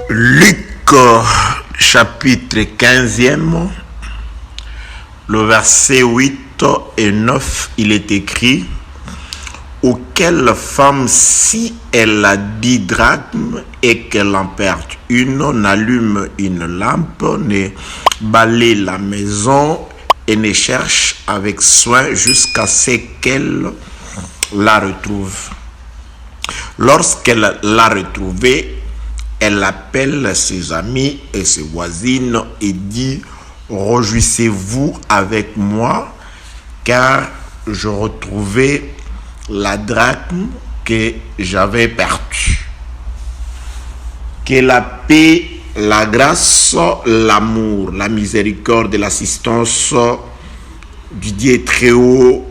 Luc chapitre 15e, le verset 8 et 9, il est écrit: auquel femme, si elle a 10 drachmes et qu'elle en perd une, n'allume une lampe, ne balaye la maison et ne cherche avec soin jusqu'à ce qu'elle la retrouve. Lorsqu'elle l'a retrouvée, elle appelle ses amis et ses voisines et dit: réjouissez-vous avec moi, car je retrouvais la drachme que j'avais perdue. Que la paix, la grâce, l'amour, la miséricorde et l'assistance du Dieu très haut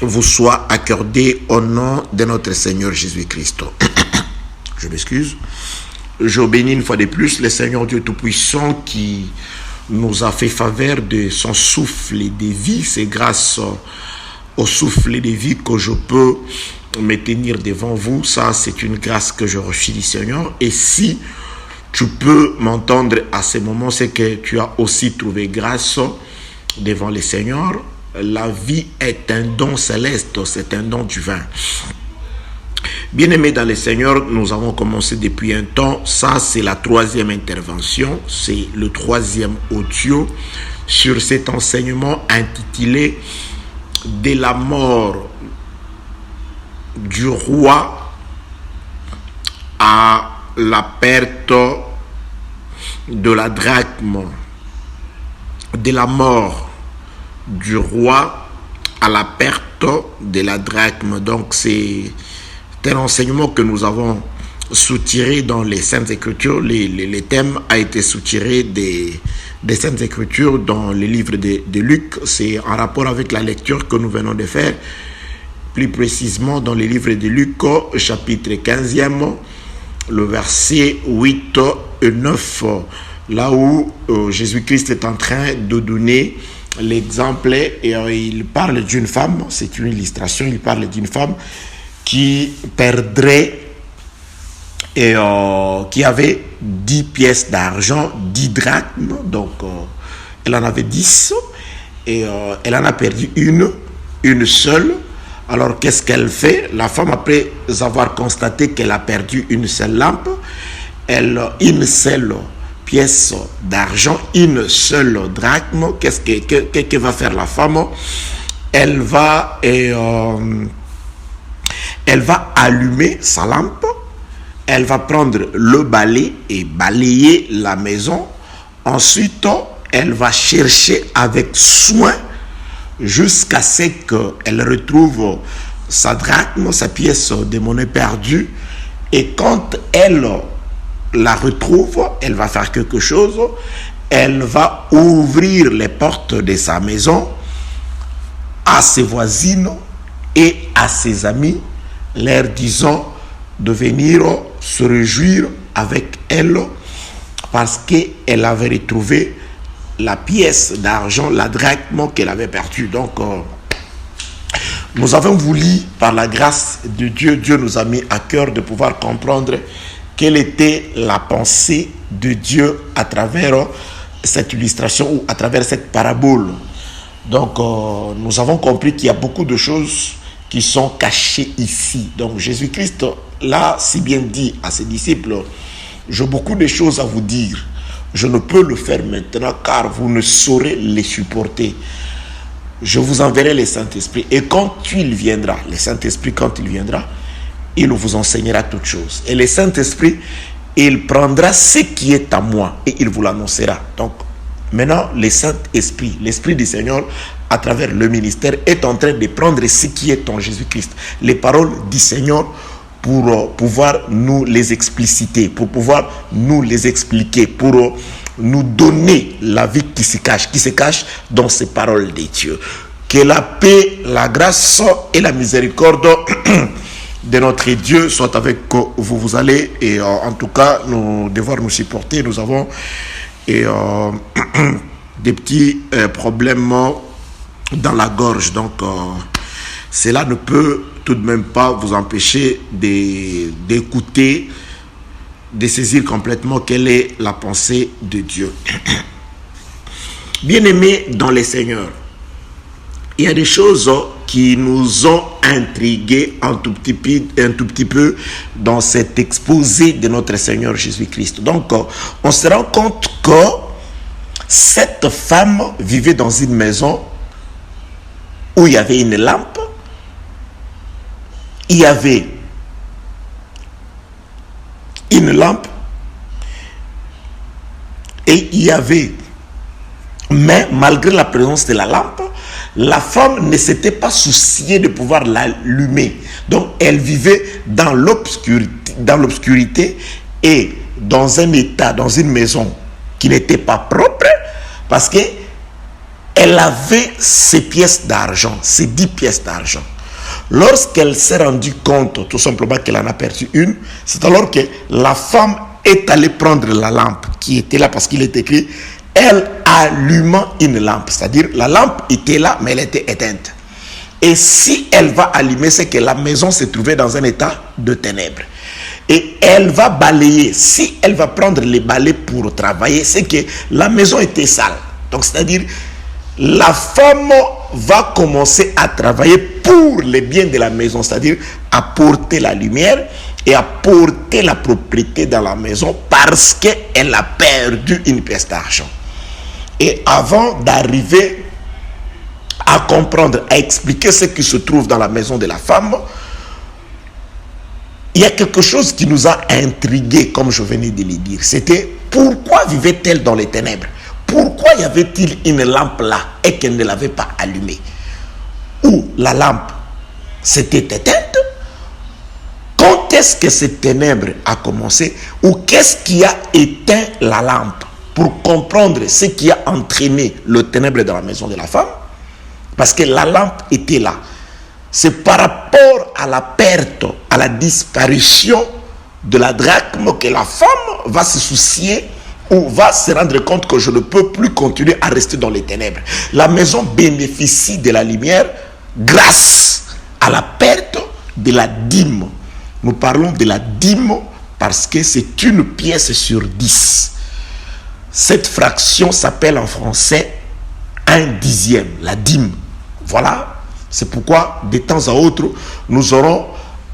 vous soient accordées au nom de notre Seigneur Jésus-Christ. Je m'excuse. Je bénis une fois de plus le Seigneur Dieu Tout-Puissant qui nous a fait faveur de son souffle de vie. C'est grâce au souffle de vie que je peux me tenir devant vous. Ça, c'est une grâce que je reçois du Seigneur. Et si tu peux m'entendre à ce moment, c'est que tu as aussi trouvé grâce devant le Seigneur. La vie est un don céleste, c'est un don divin. Bien-aimés dans le Seigneur, nous avons commencé depuis un temps. Ça, c'est la 3e intervention. C'est le 3e audio sur cet enseignement intitulé « De la mort du roi à la perte de la drachme ». De la mort du roi à la perte de la drachme. Donc, c'est un enseignement que nous avons soutiré dans les Saintes Écritures. Les thèmes a été soutiré des Saintes Écritures dans le livre de Luc. C'est en rapport avec la lecture que nous venons de faire, plus précisément dans le livre de Luc, chapitre 15e, le verset 8 et 9, là où Jésus-Christ est en train de donner l'exemple et il parle d'une femme, c'est une illustration, il parle d'une femme qui perdrait et qui avait 10 pièces d'argent, 10 drachmes, donc elle en avait 10 et elle en a perdu une seule. Alors qu'est-ce qu'elle fait? La femme, après avoir constaté qu'elle a perdu une seule lampe, une seule pièce d'argent, une seule drachme, qu'est-ce que va faire la femme? Elle va allumer sa lampe, elle va prendre le balai et balayer la maison. Ensuite, elle va chercher avec soin jusqu'à ce qu'elle retrouve sa drachme, sa pièce de monnaie perdue. Et quand elle la retrouve, elle va faire quelque chose. Elle va ouvrir les portes de sa maison à ses voisines et à ses amis, leur disant de venir se réjouir avec elle parce qu'elle avait retrouvé la pièce d'argent, la drachme qu'elle avait perdue. Donc, nous avons voulu, par la grâce de Dieu, Dieu nous a mis à cœur de pouvoir comprendre quelle était la pensée de Dieu à travers cette illustration ou à travers cette parabole. Donc, nous avons compris qu'il y a beaucoup de choses qui sont cachées ici. Donc, Jésus-Christ l'a si bien dit à ses disciples: j'ai beaucoup de choses à vous dire. Je ne peux le faire maintenant car vous ne saurez les supporter. Je vous enverrai le Saint-Esprit. Et quand il viendra, le Saint-Esprit, quand il viendra, il vous enseignera toutes choses. Et le Saint-Esprit, il prendra ce qui est à moi et il vous l'annoncera. Donc, maintenant, le Saint-Esprit, l'Esprit du Seigneur, à travers le ministère, est en train de prendre ce qui est en Jésus-Christ. Les paroles du Seigneur pour pouvoir nous les expliciter, pour pouvoir nous les expliquer, pour nous donner la vie qui se cache dans ces paroles de Dieu. Que la paix, la grâce et la miséricorde de notre Dieu soit avec vous. Vous allez, et en tout cas, nous devoir nous supporter. Nous avons des petits problèmes dans la gorge. Donc, cela ne peut tout de même pas vous empêcher d'écouter, de saisir complètement quelle est la pensée de Dieu. Bien-aimés dans les Seigneurs, il y a des choses qui nous ont intrigués un tout petit peu dans cet exposé de notre Seigneur Jésus-Christ. Donc, on se rend compte que cette femme vivait dans une maison où il y avait une lampe, il y avait une lampe et il y avait, mais malgré la présence de la lampe, la femme ne s'était pas souciée de pouvoir l'allumer. Donc elle vivait dans l'obscurité et dans un état, dans une maison qui n'était pas propre, parce que elle avait ses pièces d'argent, ses 10 pièces d'argent. Lorsqu'elle s'est rendue compte, tout simplement, qu'elle en a perdu une, c'est alors que la femme est allée prendre la lampe qui était là, parce qu'il est écrit, elle allumant une lampe. C'est-à-dire, la lampe était là, mais elle était éteinte. Et si elle va allumer, c'est que la maison se trouvait dans un état de ténèbres. Et elle va balayer. Si elle va prendre les balais pour travailler, c'est que la maison était sale. Donc, c'est-à-dire, la femme va commencer à travailler pour le bien de la maison, c'est-à-dire apporter la lumière et apporter la propriété dans la maison, parce qu'elle a perdu une pièce d'argent. Et avant d'arriver à comprendre, à expliquer ce qui se trouve dans la maison de la femme, il y a quelque chose qui nous a intrigués, comme je venais de le dire. C'était pourquoi vivait-elle dans les ténèbres? Pourquoi y avait-il une lampe là et qu'elle ne l'avait pas allumée? Ou la lampe s'était éteinte? Quand est-ce que cette ténèbre a commencé? Ou qu'est-ce qui a éteint la lampe? Pour comprendre ce qui a entraîné le ténèbre dans la maison de la femme. Parce que la lampe était là. C'est par rapport à la perte, à la disparition de la drachme que la femme va se soucier ou va se rendre compte que je ne peux plus continuer à rester dans les ténèbres. La maison bénéficie de la lumière grâce à la perte de la dîme. Nous parlons de la dîme parce que c'est une pièce sur 10. Cette fraction s'appelle en français un dixième, la dîme. Voilà, c'est pourquoi de temps à autre, nous aurons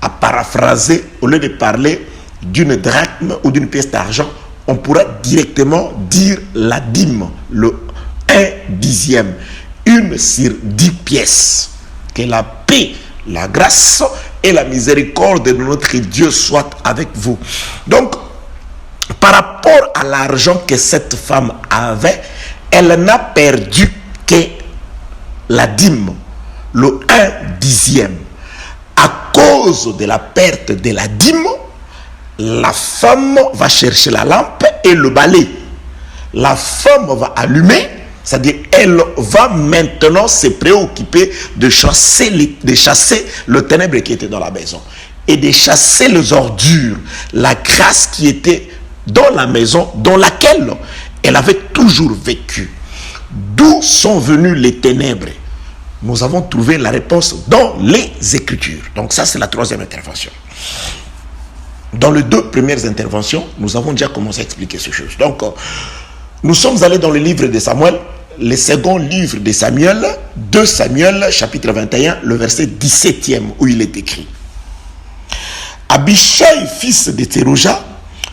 à paraphraser, au lieu de parler d'une drachme ou d'une pièce d'argent, on pourra directement dire la dîme, le 1 dixième, une sur 10 pièces. Que la paix, la grâce et la miséricorde de notre Dieu soient avec vous. Donc, par rapport à l'argent que cette femme avait, elle n'a perdu que la dîme, le 1 dixième. À cause de la perte de la dîme, la femme va chercher la lampe et le balai. La femme va allumer, c'est-à-dire elle va maintenant se préoccuper de chasser le ténèbre qui était dans la maison et de chasser les ordures, la grâce qui était dans la maison dans laquelle elle avait toujours vécu. D'où sont venues les ténèbres? Nous avons trouvé la réponse dans les Écritures. Donc ça, c'est la troisième intervention. Dans les deux premières interventions, nous avons déjà commencé à expliquer ces choses. Donc, nous sommes allés dans le livre de Samuel, le second livre de Samuel, 2 Samuel, chapitre 21, le verset 17e, où il est écrit: Abishai, fils de Tsérouja,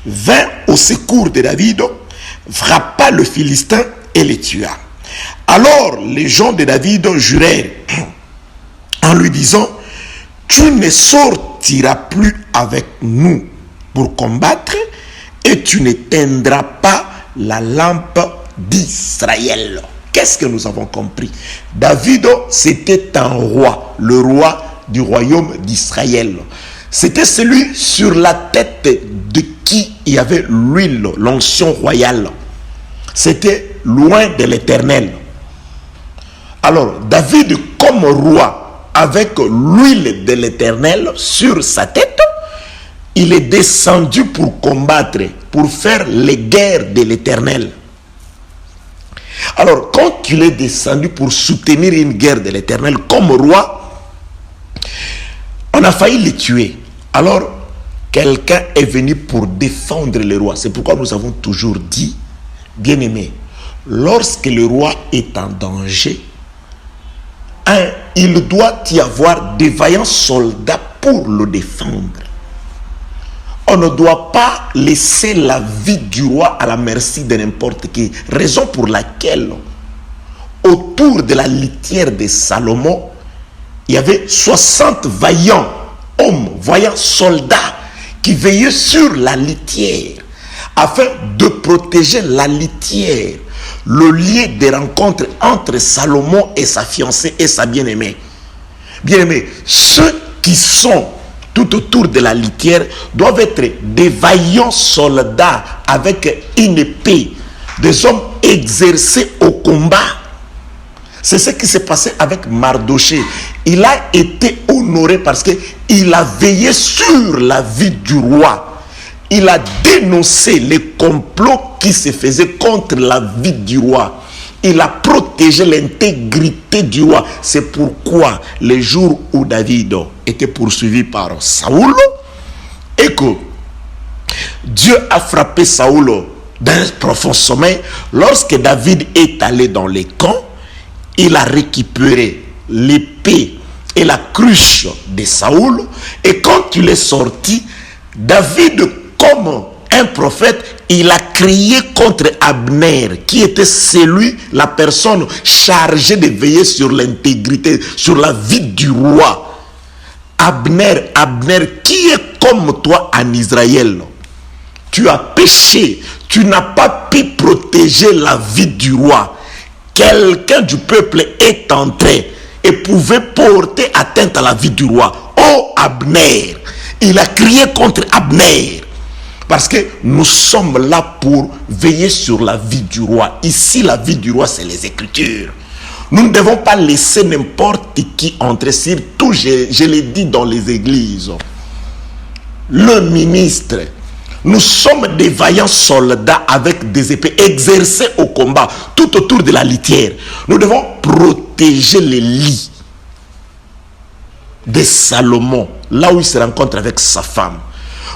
vint au secours de David, frappa le Philistin et le tua. Alors les gens de David jurèrent en lui disant: tu ne sortiras plus avec nous pour combattre et tu n'éteindras pas la lampe d'Israël. Qu'est-ce que nous avons compris? David, c'était un roi, le roi du royaume d'Israël. C'était celui sur la tête de qui il y avait l'huile, l'onction royale. C'était loin de l'Éternel. Alors, David, comme roi, avec l'huile de l'Éternel sur sa tête, il est descendu pour combattre, pour faire les guerres de l'Éternel. Alors, quand il est descendu pour soutenir une guerre de l'Éternel comme roi, a failli le tuer. Alors, quelqu'un est venu pour défendre le roi. C'est pourquoi nous avons toujours dit, bien-aimé, lorsque le roi est en danger, il doit y avoir des vaillants soldats pour le défendre. On ne doit pas laisser la vie du roi à la merci de n'importe qui. Raison pour laquelle, autour de la litière de Salomon, il y avait 60 vaillants hommes, vaillants soldats, qui veillaient sur la litière, afin de protéger la litière, le lieu de rencontre entre Salomon et sa fiancée et sa bien-aimée. Bien-aimés, ceux qui sont tout autour de la litière doivent être des vaillants soldats avec une épée, des hommes exercés au combat. C'est ce qui s'est passé avec Mardoché. Il a été honoré parce qu'il a veillé sur la vie du roi. Il a dénoncé les complots qui se faisaient contre la vie du roi. Il a protégé l'intégrité du roi. C'est pourquoi les jours où David était poursuivi par Saoul et que Dieu a frappé Saoul d'un profond sommeil, lorsque David est allé dans les camps, il a récupéré l'épée et la cruche de Saoul, et quand il est sorti, David, comme un prophète, il a crié contre Abner, qui était la personne chargée de veiller sur l'intégrité, sur la vie du roi. Abner, qui est comme toi en Israël. Tu as péché, tu n'as pas pu protéger la vie du roi. Quelqu'un du peuple est entré et pouvait porter atteinte à la vie du roi. Oh Abner, il a crié contre Abner. Parce que nous sommes là pour veiller sur la vie du roi. Ici, la vie du roi, c'est les Écritures. Nous ne devons pas laisser n'importe qui entrer. Surtout, je l'ai dit dans les églises. Le ministre, nous sommes des vaillants soldats avec des épées exercés au combat tout autour de la litière. Nous devons protéger les lits de Salomon, là où il se rencontre avec sa femme.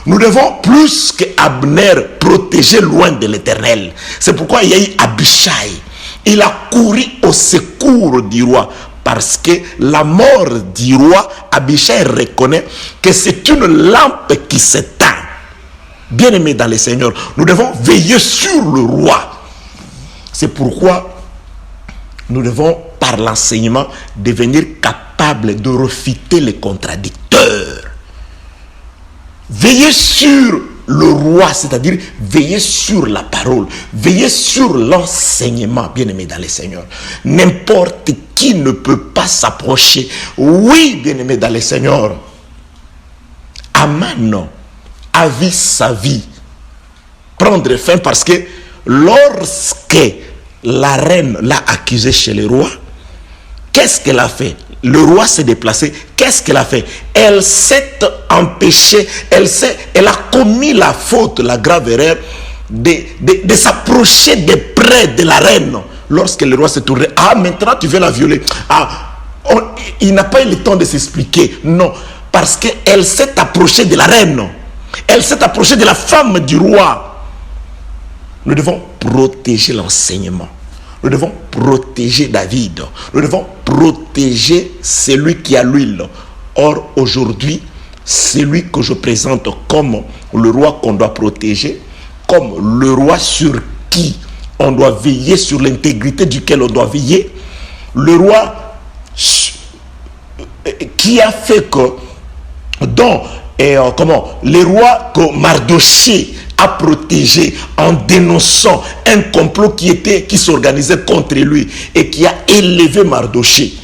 Nous devons plus qu'Abner protéger loin de l'Éternel. C'est pourquoi il y a eu Abishai. Il a couru au secours du roi. Parce que la mort du roi, Abishai reconnaît que c'est une lampe qui s'éteint. Bien-aimés dans le Seigneur, nous devons veiller sur le roi. C'est pourquoi nous devons, par l'enseignement, devenir capables de refuter les contradicteurs. Veillez sur le roi, c'est-à-dire veillez sur la parole, veillez sur l'enseignement, bien-aimés dans le Seigneur. N'importe qui ne peut pas s'approcher. Oui, bien-aimés dans le Seigneur. Aman a vu sa vie prendre fin parce que lorsque la reine l'a accusé chez le roi, qu'est-ce qu'elle a fait? Le roi s'est déplacé. Qu'est-ce qu'elle a fait? Elle s'est empêchée, elle a commis la faute, la grave erreur de s'approcher de près de la reine. Lorsque le roi s'est tourné, maintenant tu veux la violer. Il n'a pas eu le temps de s'expliquer. Non, parce qu'elle s'est approchée de la reine. Elle s'est approchée de la femme du roi. Nous devons protéger l'enseignement. Nous devons protéger David. Nous devons protéger celui qui a l'huile. Or, aujourd'hui, celui que je présente comme le roi qu'on doit protéger, comme le roi sur qui on doit veiller, sur l'intégrité duquel on doit veiller, le roi qui a fait que, le roi que Mardoché a protégé en dénonçant un complot qui s'organisait contre lui et qui a élevé Mardoché.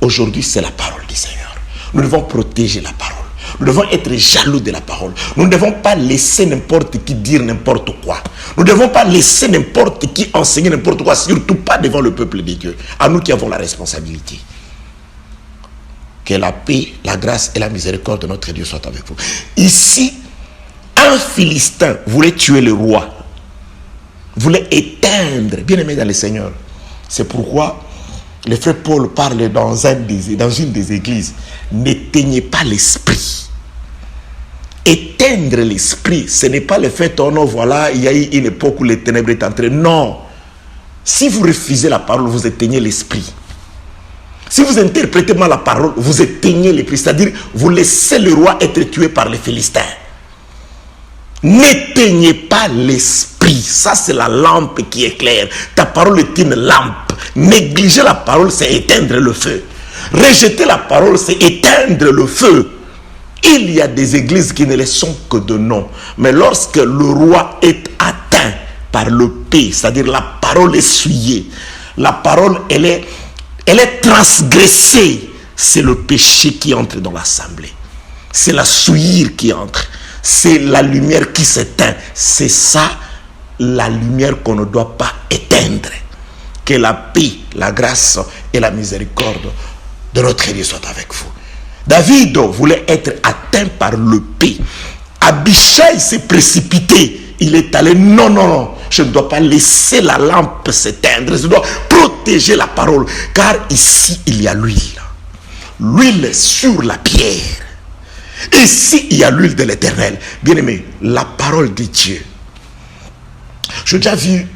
Aujourd'hui, c'est la parole du Seigneur. Nous devons protéger la parole. Nous devons être jaloux de la parole. Nous ne devons pas laisser n'importe qui dire n'importe quoi. Nous ne devons pas laisser n'importe qui enseigner n'importe quoi, surtout pas devant le peuple de Dieu. À nous qui avons la responsabilité. Que la paix, la grâce et la miséricorde de notre Dieu soient avec vous. Ici, un Philistin voulait tuer le roi, voulait éteindre, bien aimé dans le Seigneur. C'est pourquoi Le frère Paul parle dans une des églises. N'éteignez pas l'esprit. Éteindre l'esprit, ce n'est pas le fait, oh non, voilà, il y a eu une époque où les ténèbres est entrées. Non. Si vous refusez la parole, vous éteignez l'esprit. Si vous interprétez mal la parole, vous éteignez l'esprit. C'est-à-dire, vous laissez le roi être tué par les Philistins. N'éteignez pas l'esprit. Ça, c'est la lampe qui éclaire. Ta parole est une lampe. Négliger la parole, c'est éteindre le feu. Rejeter la parole, c'est éteindre le feu. Il y a des églises qui ne le sont que de nom. Mais lorsque le roi est atteint par le P, c'est-à-dire la parole essuyée, la parole, elle est transgressée, c'est le péché qui entre dans l'assemblée. C'est la souillure qui entre. C'est la lumière qui s'éteint. C'est ça, la lumière qu'on ne doit pas éteindre. Que la paix, la grâce et la miséricorde de notre Dieu soient avec vous. David voulait être atteint par le P. Abishai s'est précipité. Il est allé, non, je ne dois pas laisser la lampe s'éteindre. Je dois protéger la parole. Car ici, il y a l'huile. L'huile sur la pierre. Ici, il y a l'huile de l'Éternel. Bien-aimé, la parole de Dieu. J'ai déjà vu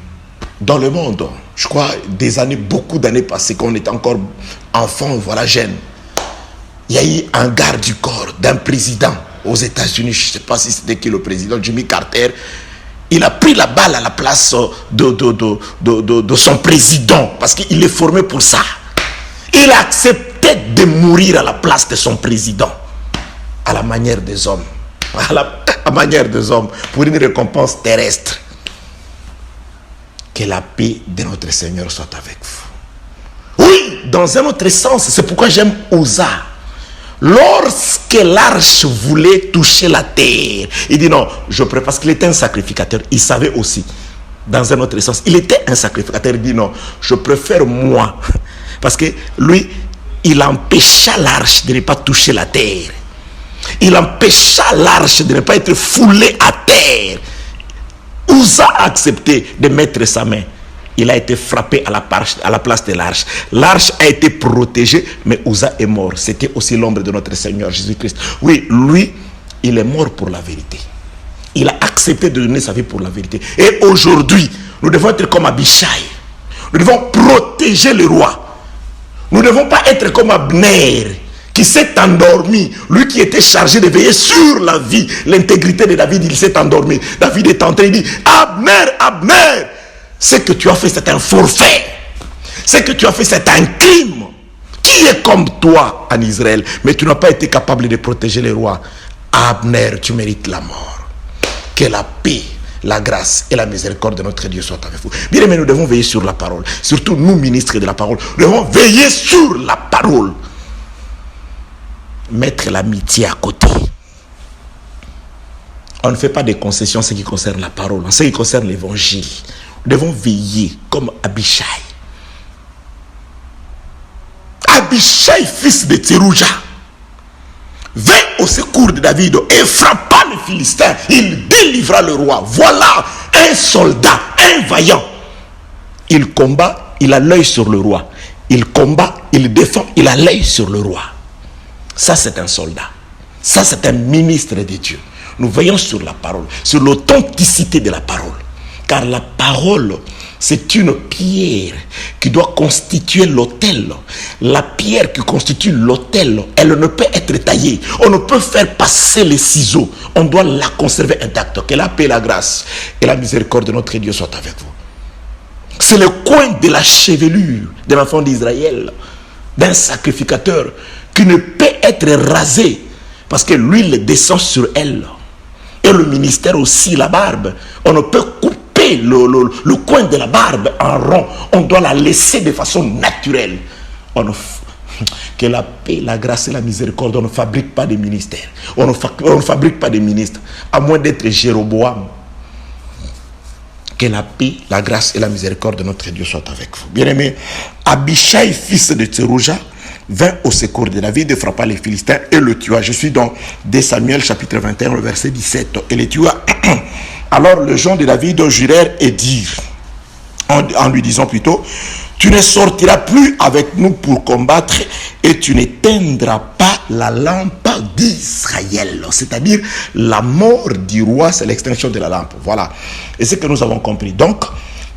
dans le monde, je crois, beaucoup d'années passées, quand on était encore enfant, voilà, jeune. Il y a eu un garde du corps d'un président aux États-Unis. Je ne sais pas si c'était qui le président, Jimmy Carter. Il a pris la balle à la place de son président parce qu'il est formé pour ça. Il a accepté de mourir à la place de son président. À la manière des hommes. À la manière des hommes. Pour une récompense terrestre. Que la paix de notre Seigneur soit avec vous. Oui, dans un autre sens, c'est pourquoi j'aime Uza. Lorsque l'arche voulait toucher la terre, il dit non, parce qu'il était un sacrificateur. Il savait aussi, dans un autre sens, il était un sacrificateur. Il dit non, je préfère moi. Parce que lui, il empêcha l'arche de ne pas toucher la terre. Il empêcha l'arche de ne pas être foulée à terre. Uza a accepté de mettre sa main. Il a été frappé à la place de l'arche. L'arche a été protégée, mais Uza est mort. C'était aussi l'ombre de notre Seigneur Jésus-Christ. Oui, lui, il est mort pour la vérité. Il a accepté de donner sa vie pour la vérité. Et aujourd'hui, nous devons être comme Abishai. Nous devons protéger le roi. Nous ne devons pas être comme Abner, qui s'est endormi. Lui qui était chargé de veiller sur la vie, l'intégrité de David, il s'est endormi. David est entré, il dit, Abner, ce que tu as fait, c'est un forfait. Ce que tu as fait, c'est un crime. Qui est comme toi en Israël? Mais tu n'as pas été capable de protéger les rois. Abner, tu mérites la mort. Que la paix, la grâce et la miséricorde de notre Dieu soient avec vous. Bien aimé, nous devons veiller sur la parole. Surtout nous, ministres de la parole. Nous devons veiller sur la parole. Mettre l'amitié à côté. On ne fait pas de concessions en ce qui concerne la parole, en ce qui concerne l'évangile. Nous devons veiller comme Abishai. Abishai, fils de Tserouja, vint au secours de David et frappa les Philistins. Il délivra le roi. Voilà un soldat, un vaillant. Il combat, il a l'œil sur le roi. Il combat, il défend, il a l'œil sur le roi. Ça, c'est un soldat. Ça, c'est un ministre de Dieu. Nous veillons sur la parole, sur l'authenticité de la parole. Car la parole, c'est une pierre qui doit constituer l'autel. La pierre qui constitue l'autel, elle ne peut être taillée. On ne peut faire passer les ciseaux. On doit la conserver intacte. Que la paix, la grâce et la miséricorde de notre Dieu soient avec vous. C'est le coin de la chevelure de l'enfant d'Israël, d'un sacrificateur, qui ne peut être rasé parce que l'huile descend sur elle. Et le ministère aussi, la barbe. On ne peut couper le coin de la barbe en rond. On doit la laisser de façon naturelle. Que la paix, la grâce et la miséricorde, on ne fabrique pas de ministères. On ne fabrique pas de ministres. À moins d'être Jéroboam. Que la paix, la grâce et la miséricorde de notre Dieu soient avec vous. Bien-aimés, Abishai, fils de Tserouja, vint au secours de David et frappa les Philistins et le tua. Je suis dans 2 Samuel chapitre 21, le verset 17. Et le tua. Alors les gens de David jurèrent et dirent, en lui disant plutôt, Tu ne sortiras plus avec nous pour combattre et tu n'éteindras pas la lampe d'Israël. C'est-à-dire, la mort du roi, c'est l'extinction de la lampe. Voilà. Et c'est ce que nous avons compris. Donc,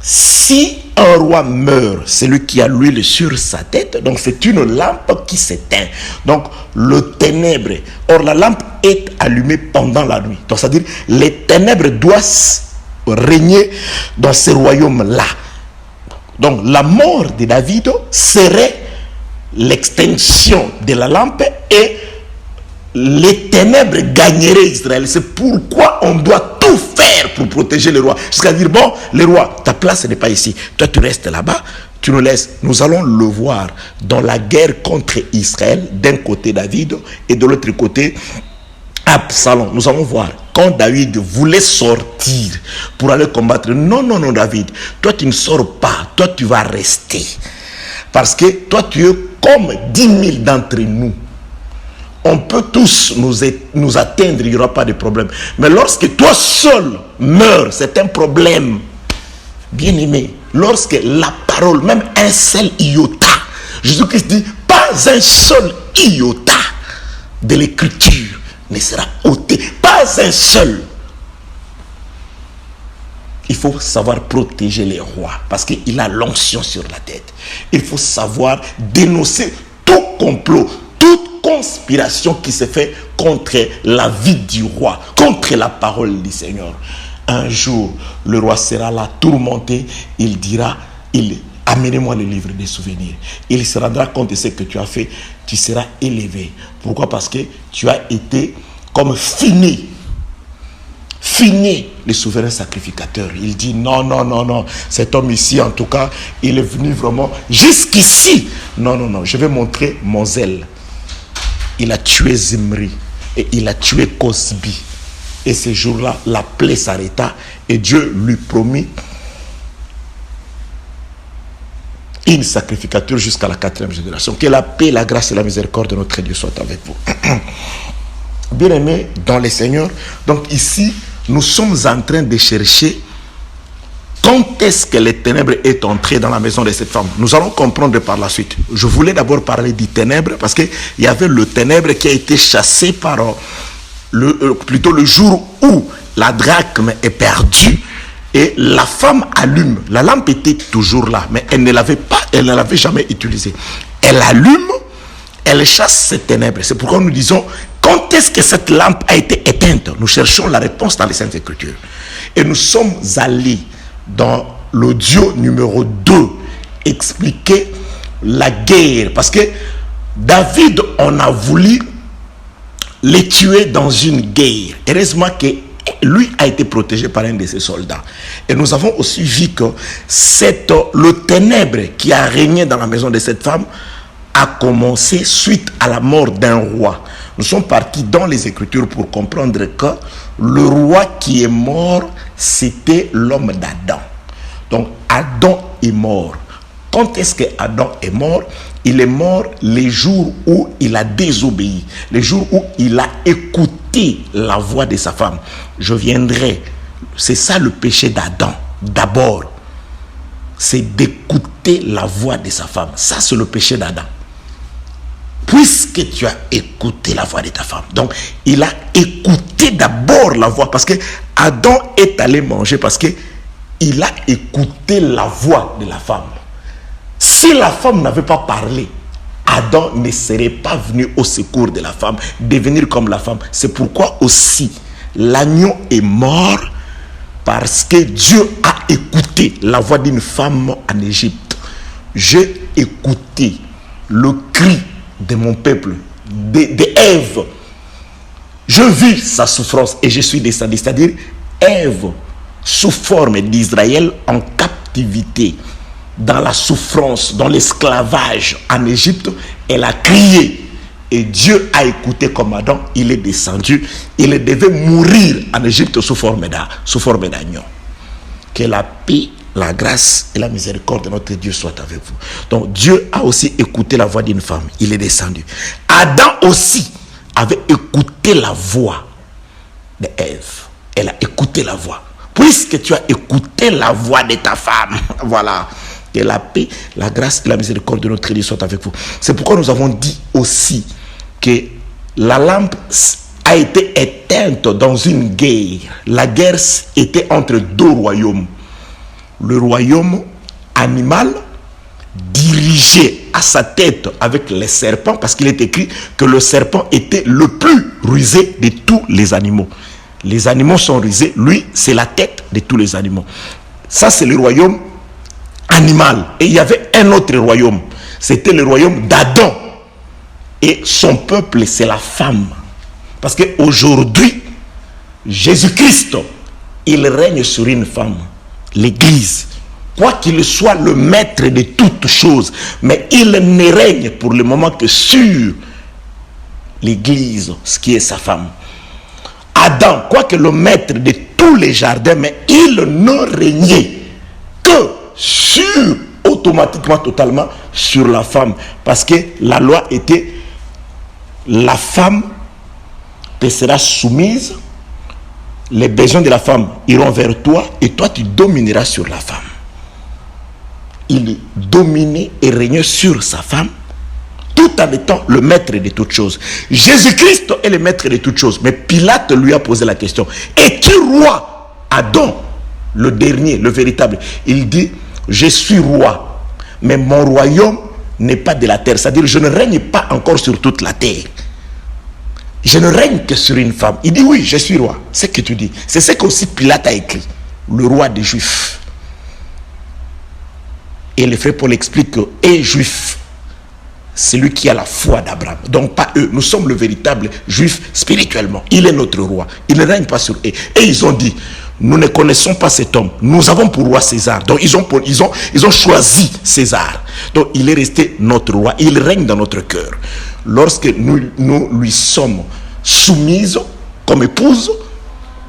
si un roi meurt, c'est lui qui a l'huile sur sa tête, donc c'est une lampe qui s'éteint. Donc, le ténèbre. Or, la lampe est allumée pendant la nuit. Donc, c'est-à-dire, les ténèbres doivent régner dans ce royaume-là. Donc, la mort de David serait l'extinction de la lampe et les ténèbres gagneraient Israël. C'est pourquoi on doit tout faire pour protéger le roi. Jusqu'à dire, bon, le roi, ta place n'est pas ici. Toi, tu restes là-bas, tu nous laisses. Nous allons le voir dans la guerre contre Israël, d'un côté David et de l'autre côté Absalom. Nous allons voir. Quand David voulait sortir pour aller combattre, non, David, toi tu ne sors pas, toi tu vas rester. Parce que toi tu es comme 10 000 d'entre nous. On peut tous nous atteindre, il n'y aura pas de problème. Mais lorsque toi seul meurs, c'est un problème. Bien aimé, lorsque la parole, même un seul iota, Jésus-Christ dit, pas un seul iota de l'écriture ne sera ôté, pas un seul. Il faut savoir protéger les rois parce qu'il a l'onction sur la tête. Il faut savoir dénoncer tout complot, toute conspiration qui se fait contre la vie du roi, contre la parole du Seigneur. Un jour, le roi sera là tourmenté, il dira, amenez-moi le livre des souvenirs. Il se rendra compte de ce que tu as fait, tu seras élevé. Pourquoi? Parce que tu as été comme fini le souverain sacrificateur. Il dit non, cet homme ici, en tout cas, il est venu vraiment jusqu'ici. Non, je vais montrer mon zèle. Il a tué Zimri et il a tué Cosbi. Et ce jour-là, la plaie s'arrêta et Dieu lui promit une sacrificature jusqu'à la 4e génération. Que la paix, la grâce et la miséricorde de notre Dieu soient avec vous. Bien-aimés dans le Seigneur, donc ici, nous sommes en train de chercher quand est-ce que les ténèbres est entré dans la maison de cette femme. Nous allons comprendre par la suite. Je voulais d'abord parler du ténèbre parce qu'il y avait le ténèbre qui a été chassé par plutôt le jour où la drachme est perdue et la femme allume. La lampe était toujours là, mais elle ne l'avait jamais utilisée. Elle allume, elle chasse ces ténèbres. C'est pourquoi nous disons, quand est-ce que cette lampe a été éteinte? Nous cherchons la réponse dans les Saintes Écritures. Et nous sommes allés dans l'audio numéro 2 expliquer la guerre. Parce que David, on a voulu les tuer dans une guerre. Heureusement que lui a été protégé par un de ses soldats. Et nous avons aussi vu que le ténèbre qui a régné dans la maison de cette femme a commencé suite à la mort d'un roi. Nous sommes partis dans les Écritures pour comprendre que le roi qui est mort, c'était l'homme d'Adam. Donc Adam est mort. Quand est-ce que Adam est mort? Il est mort les jours où il a désobéi, les jours où il a écouté la voix de sa femme. Je viendrai. C'est ça le péché d'Adam. D'abord, c'est d'écouter la voix de sa femme. Ça, c'est le péché d'Adam. Puisque tu as écouté la voix de ta femme. Donc, il a écouté d'abord la voix. Parce que Adam est allé manger. Parce que il a écouté la voix de la femme. Si la femme n'avait pas parlé, Adam ne serait pas venu au secours de la femme, devenir comme la femme. C'est pourquoi aussi l'agneau est mort parce que Dieu a écouté la voix d'une femme en Égypte. J'ai écouté le cri de mon peuple, d'Ève. Je vis sa souffrance et je suis descendu. C'est-à-dire, Ève, sous forme d'Israël en captivité, dans la souffrance, dans l'esclavage en Égypte, elle a crié. Et Dieu a écouté comme Adam, il est descendu. Il devait mourir en Égypte sous forme d'agneau. Que la paix, la grâce et la miséricorde de notre Dieu soient avec vous. Donc Dieu a aussi écouté la voix d'une femme. Il est descendu. Adam aussi avait écouté la voix d'Ève. Elle a écouté la voix. Puisque tu as écouté la voix de ta femme, voilà. Que la paix, la grâce et la miséricorde de notre Dieu soient avec vous. C'est pourquoi nous avons dit aussi que la lampe a été éteinte dans une guerre. La guerre était entre deux royaumes. Le royaume animal, dirigé à sa tête avec les serpents, parce qu'il est écrit que le serpent était le plus rusé de tous les animaux. Les animaux sont rusés, lui, c'est la tête de tous les animaux. Ça, c'est le royaume animal. Et il y avait un autre royaume. C'était le royaume d'Adam. Et son peuple, c'est la femme. Parce qu'aujourd'hui, Jésus-Christ, il règne sur une femme, l'Église. Quoi qu'il soit le maître de toutes choses, mais il ne règne pour le moment que sur l'Église, ce qui est sa femme. Adam, quoique le maître de tous les jardins, mais il ne régnait que sur, automatiquement, totalement, sur la femme. Parce que la loi était, la femme te sera soumise, les besoins de la femme iront vers toi, et toi tu domineras sur la femme. Il dominait et régnait sur sa femme, tout en étant le maître de toutes choses. Jésus-Christ est le maître de toutes choses. Mais Pilate lui a posé la question: es-tu roi? Adam, le dernier, le véritable, il dit: je suis roi, mais mon royaume n'est pas de la terre. C'est-à-dire, je ne règne pas encore sur toute la terre. Je ne règne que sur une femme. Il dit: oui, je suis roi. C'est ce que tu dis. C'est ce qu'aussi Pilate a écrit, le roi des Juifs. Et le frère Paul explique que est juif, c'est lui qui a la foi d'Abraham. Donc pas eux, nous sommes le véritable juif spirituellement. Il est notre roi, il ne règne pas sur eux. Et ils ont dit: nous ne connaissons pas cet homme, nous avons pour roi César. Donc ils ont choisi César. Donc il est resté notre roi, il règne dans notre cœur. Lorsque nous lui sommes soumises comme épouses,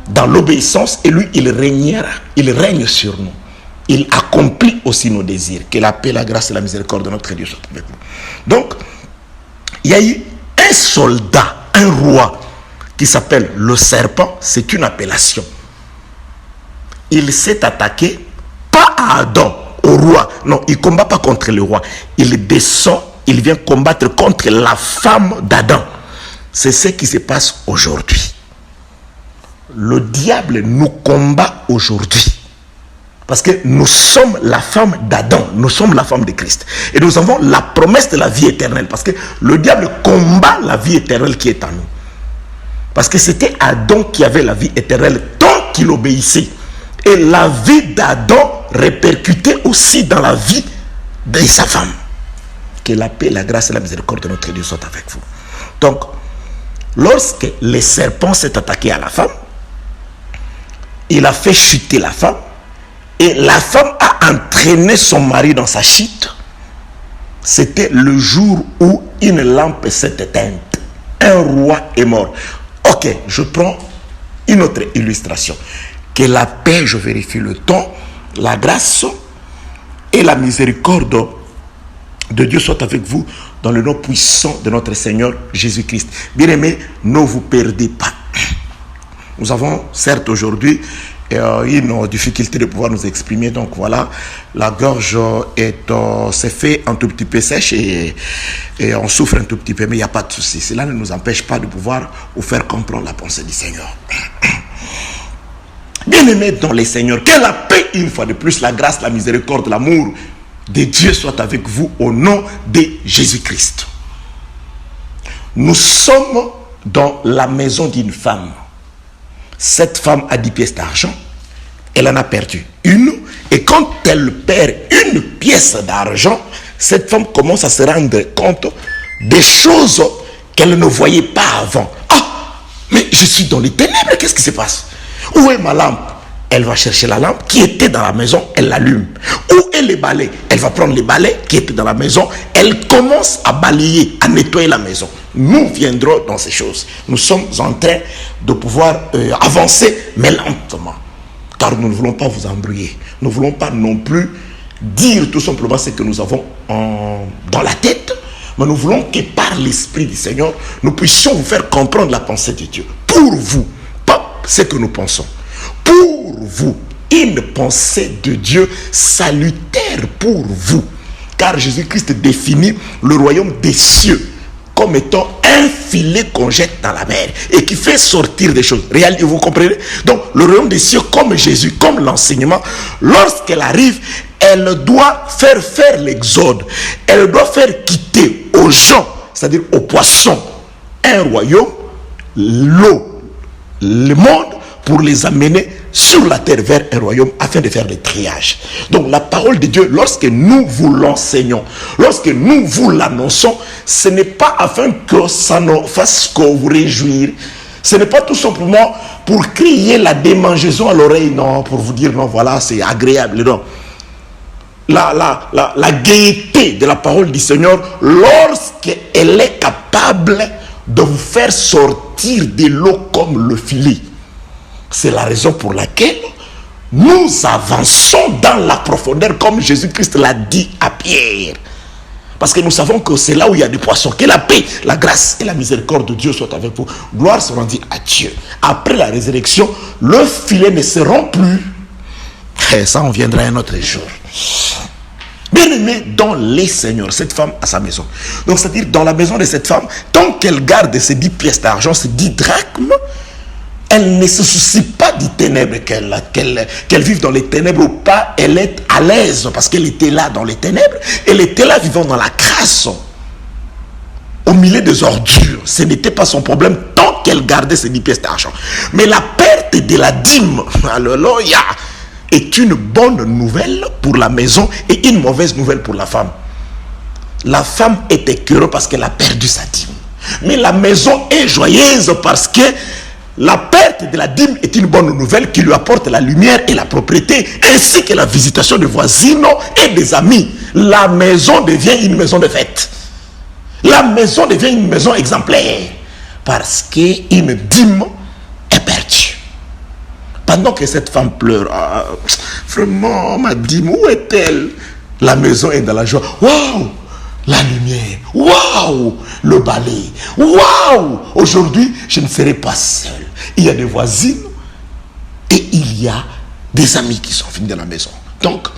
dans l'obéissance, et lui il régnera, il règne sur nous. Il accomplit aussi nos désirs. Que la paix, la grâce et la miséricorde de notre Dieu soient avec nous. Donc, il y a eu un soldat, un roi, qui s'appelle le serpent. C'est une appellation. Il s'est attaqué, pas à Adam, au roi. Non, il ne combat pas contre le roi. Il descend, il vient combattre contre la femme d'Adam. C'est ce qui se passe aujourd'hui. Le diable nous combat aujourd'hui. Parce que nous sommes la femme d'Adam, nous sommes la femme de Christ. Et nous avons la promesse de la vie éternelle. Parce que le diable combat la vie éternelle qui est en nous. Parce que c'était Adam qui avait la vie éternelle tant qu'il obéissait. Et la vie d'Adam répercutait aussi dans la vie de sa femme. Que la paix, la grâce et la miséricorde de notre Dieu soient avec vous. Donc, lorsque le serpent s'est attaqué à la femme, il a fait chuter la femme. Et la femme a entraîné son mari dans sa chute. C'était le jour où une lampe s'est éteinte. Un roi est mort. Ok, je prends une autre illustration. Que la paix, je vérifie le temps, la grâce et la miséricorde de Dieu soient avec vous dans le nom puissant de notre Seigneur Jésus-Christ. Bien-aimés, ne vous perdez pas. Nous avons certes aujourd'hui une difficulté de pouvoir nous exprimer, donc voilà, la gorge s'est fait un tout petit peu sèche et on souffre un tout petit peu, mais il n'y a pas de souci. Cela ne nous empêche pas de pouvoir vous faire comprendre la pensée du Seigneur. Bien-aimés dans les Seigneurs, que la paix, une fois de plus, la grâce, la miséricorde, l'amour de Dieu soit avec vous au nom de Jésus-Christ. Nous sommes dans la maison d'une femme. Cette femme a 10 pièces d'argent, elle en a perdu une, et quand elle perd une pièce d'argent, cette femme commence à se rendre compte des choses qu'elle ne voyait pas avant. Ah, mais je suis dans les ténèbres, qu'est-ce qui se passe? Où est ma lampe? Elle va chercher la lampe qui était dans la maison, elle l'allume. Où est les balais? Elle va prendre les balais qui étaient dans la maison, elle commence à balayer, à nettoyer la maison. Nous viendrons dans ces choses. Nous sommes en train de pouvoir avancer, mais lentement. Car nous ne voulons pas vous embrouiller. Nous ne voulons pas non plus dire tout simplement ce que nous avons dans la tête. Mais nous voulons que par l'Esprit du Seigneur, nous puissions vous faire comprendre la pensée de Dieu. Pour vous, pas ce que nous pensons. Pour vous, une pensée de Dieu salutaire pour vous. Car Jésus-Christ définit le royaume des cieux comme étant un filet qu'on jette dans la mer et qui fait sortir des choses. Vous comprenez? Donc, le royaume des cieux, comme Jésus, comme l'enseignement, lorsqu'elle arrive, elle doit faire l'exode. Elle doit faire quitter aux gens, c'est-à-dire aux poissons, un royaume, l'eau, le monde, pour les amener sur la terre vers un royaume afin de faire le triage. Donc la parole de Dieu, lorsque nous vous l'enseignons, lorsque nous vous l'annonçons, ce n'est pas afin que ça nous fasse que vous réjouir. Ce n'est pas tout simplement pour crier la démangeaison à l'oreille, non, pour vous dire non, voilà, c'est agréable, non. La gaieté de la parole du Seigneur, lorsqu'elle est capable de vous faire sortir de l'eau comme le filet. C'est la raison pour laquelle nous avançons dans la profondeur comme Jésus-Christ l'a dit à Pierre. Parce que nous savons que c'est là où il y a des poissons. Que la paix, la grâce et la miséricorde de Dieu soient avec vous. Gloire se rendit à Dieu. Après la résurrection, le filet ne se rompt plus. Et ça, on viendra un autre jour. Bien-aimé dans les seigneurs, cette femme a sa maison. Donc, c'est-à-dire dans la maison de cette femme, tant qu'elle garde ces 10 pièces d'argent, ces 10 drachmes, elle ne se soucie pas du ténèbre, qu'elle vive dans les ténèbres ou pas. Elle est à l'aise parce qu'elle était là dans les ténèbres. Elle était là vivant dans la crasse, au milieu des ordures. Ce n'était pas son problème tant qu'elle gardait ses 10 pièces d'argent. Mais la perte de la dîme, alléluia, est une bonne nouvelle pour la maison et une mauvaise nouvelle pour la femme. La femme est écœurée parce qu'elle a perdu sa dîme. Mais la maison est joyeuse parce que la perte de la dîme est une bonne nouvelle qui lui apporte la lumière et la propriété, ainsi que la visitation des voisins et des amis. La maison devient une maison de fête. La maison devient une maison exemplaire parce qu'une dîme est perdue. Pendant que cette femme pleure, vraiment, ma dîme, où est-elle? La maison est dans la joie. Waouh! La lumière, waouh, le balai, waouh, aujourd'hui je ne serai pas seul. Il y a des voisines et il y a des amis qui sont venus dans la maison. Donc,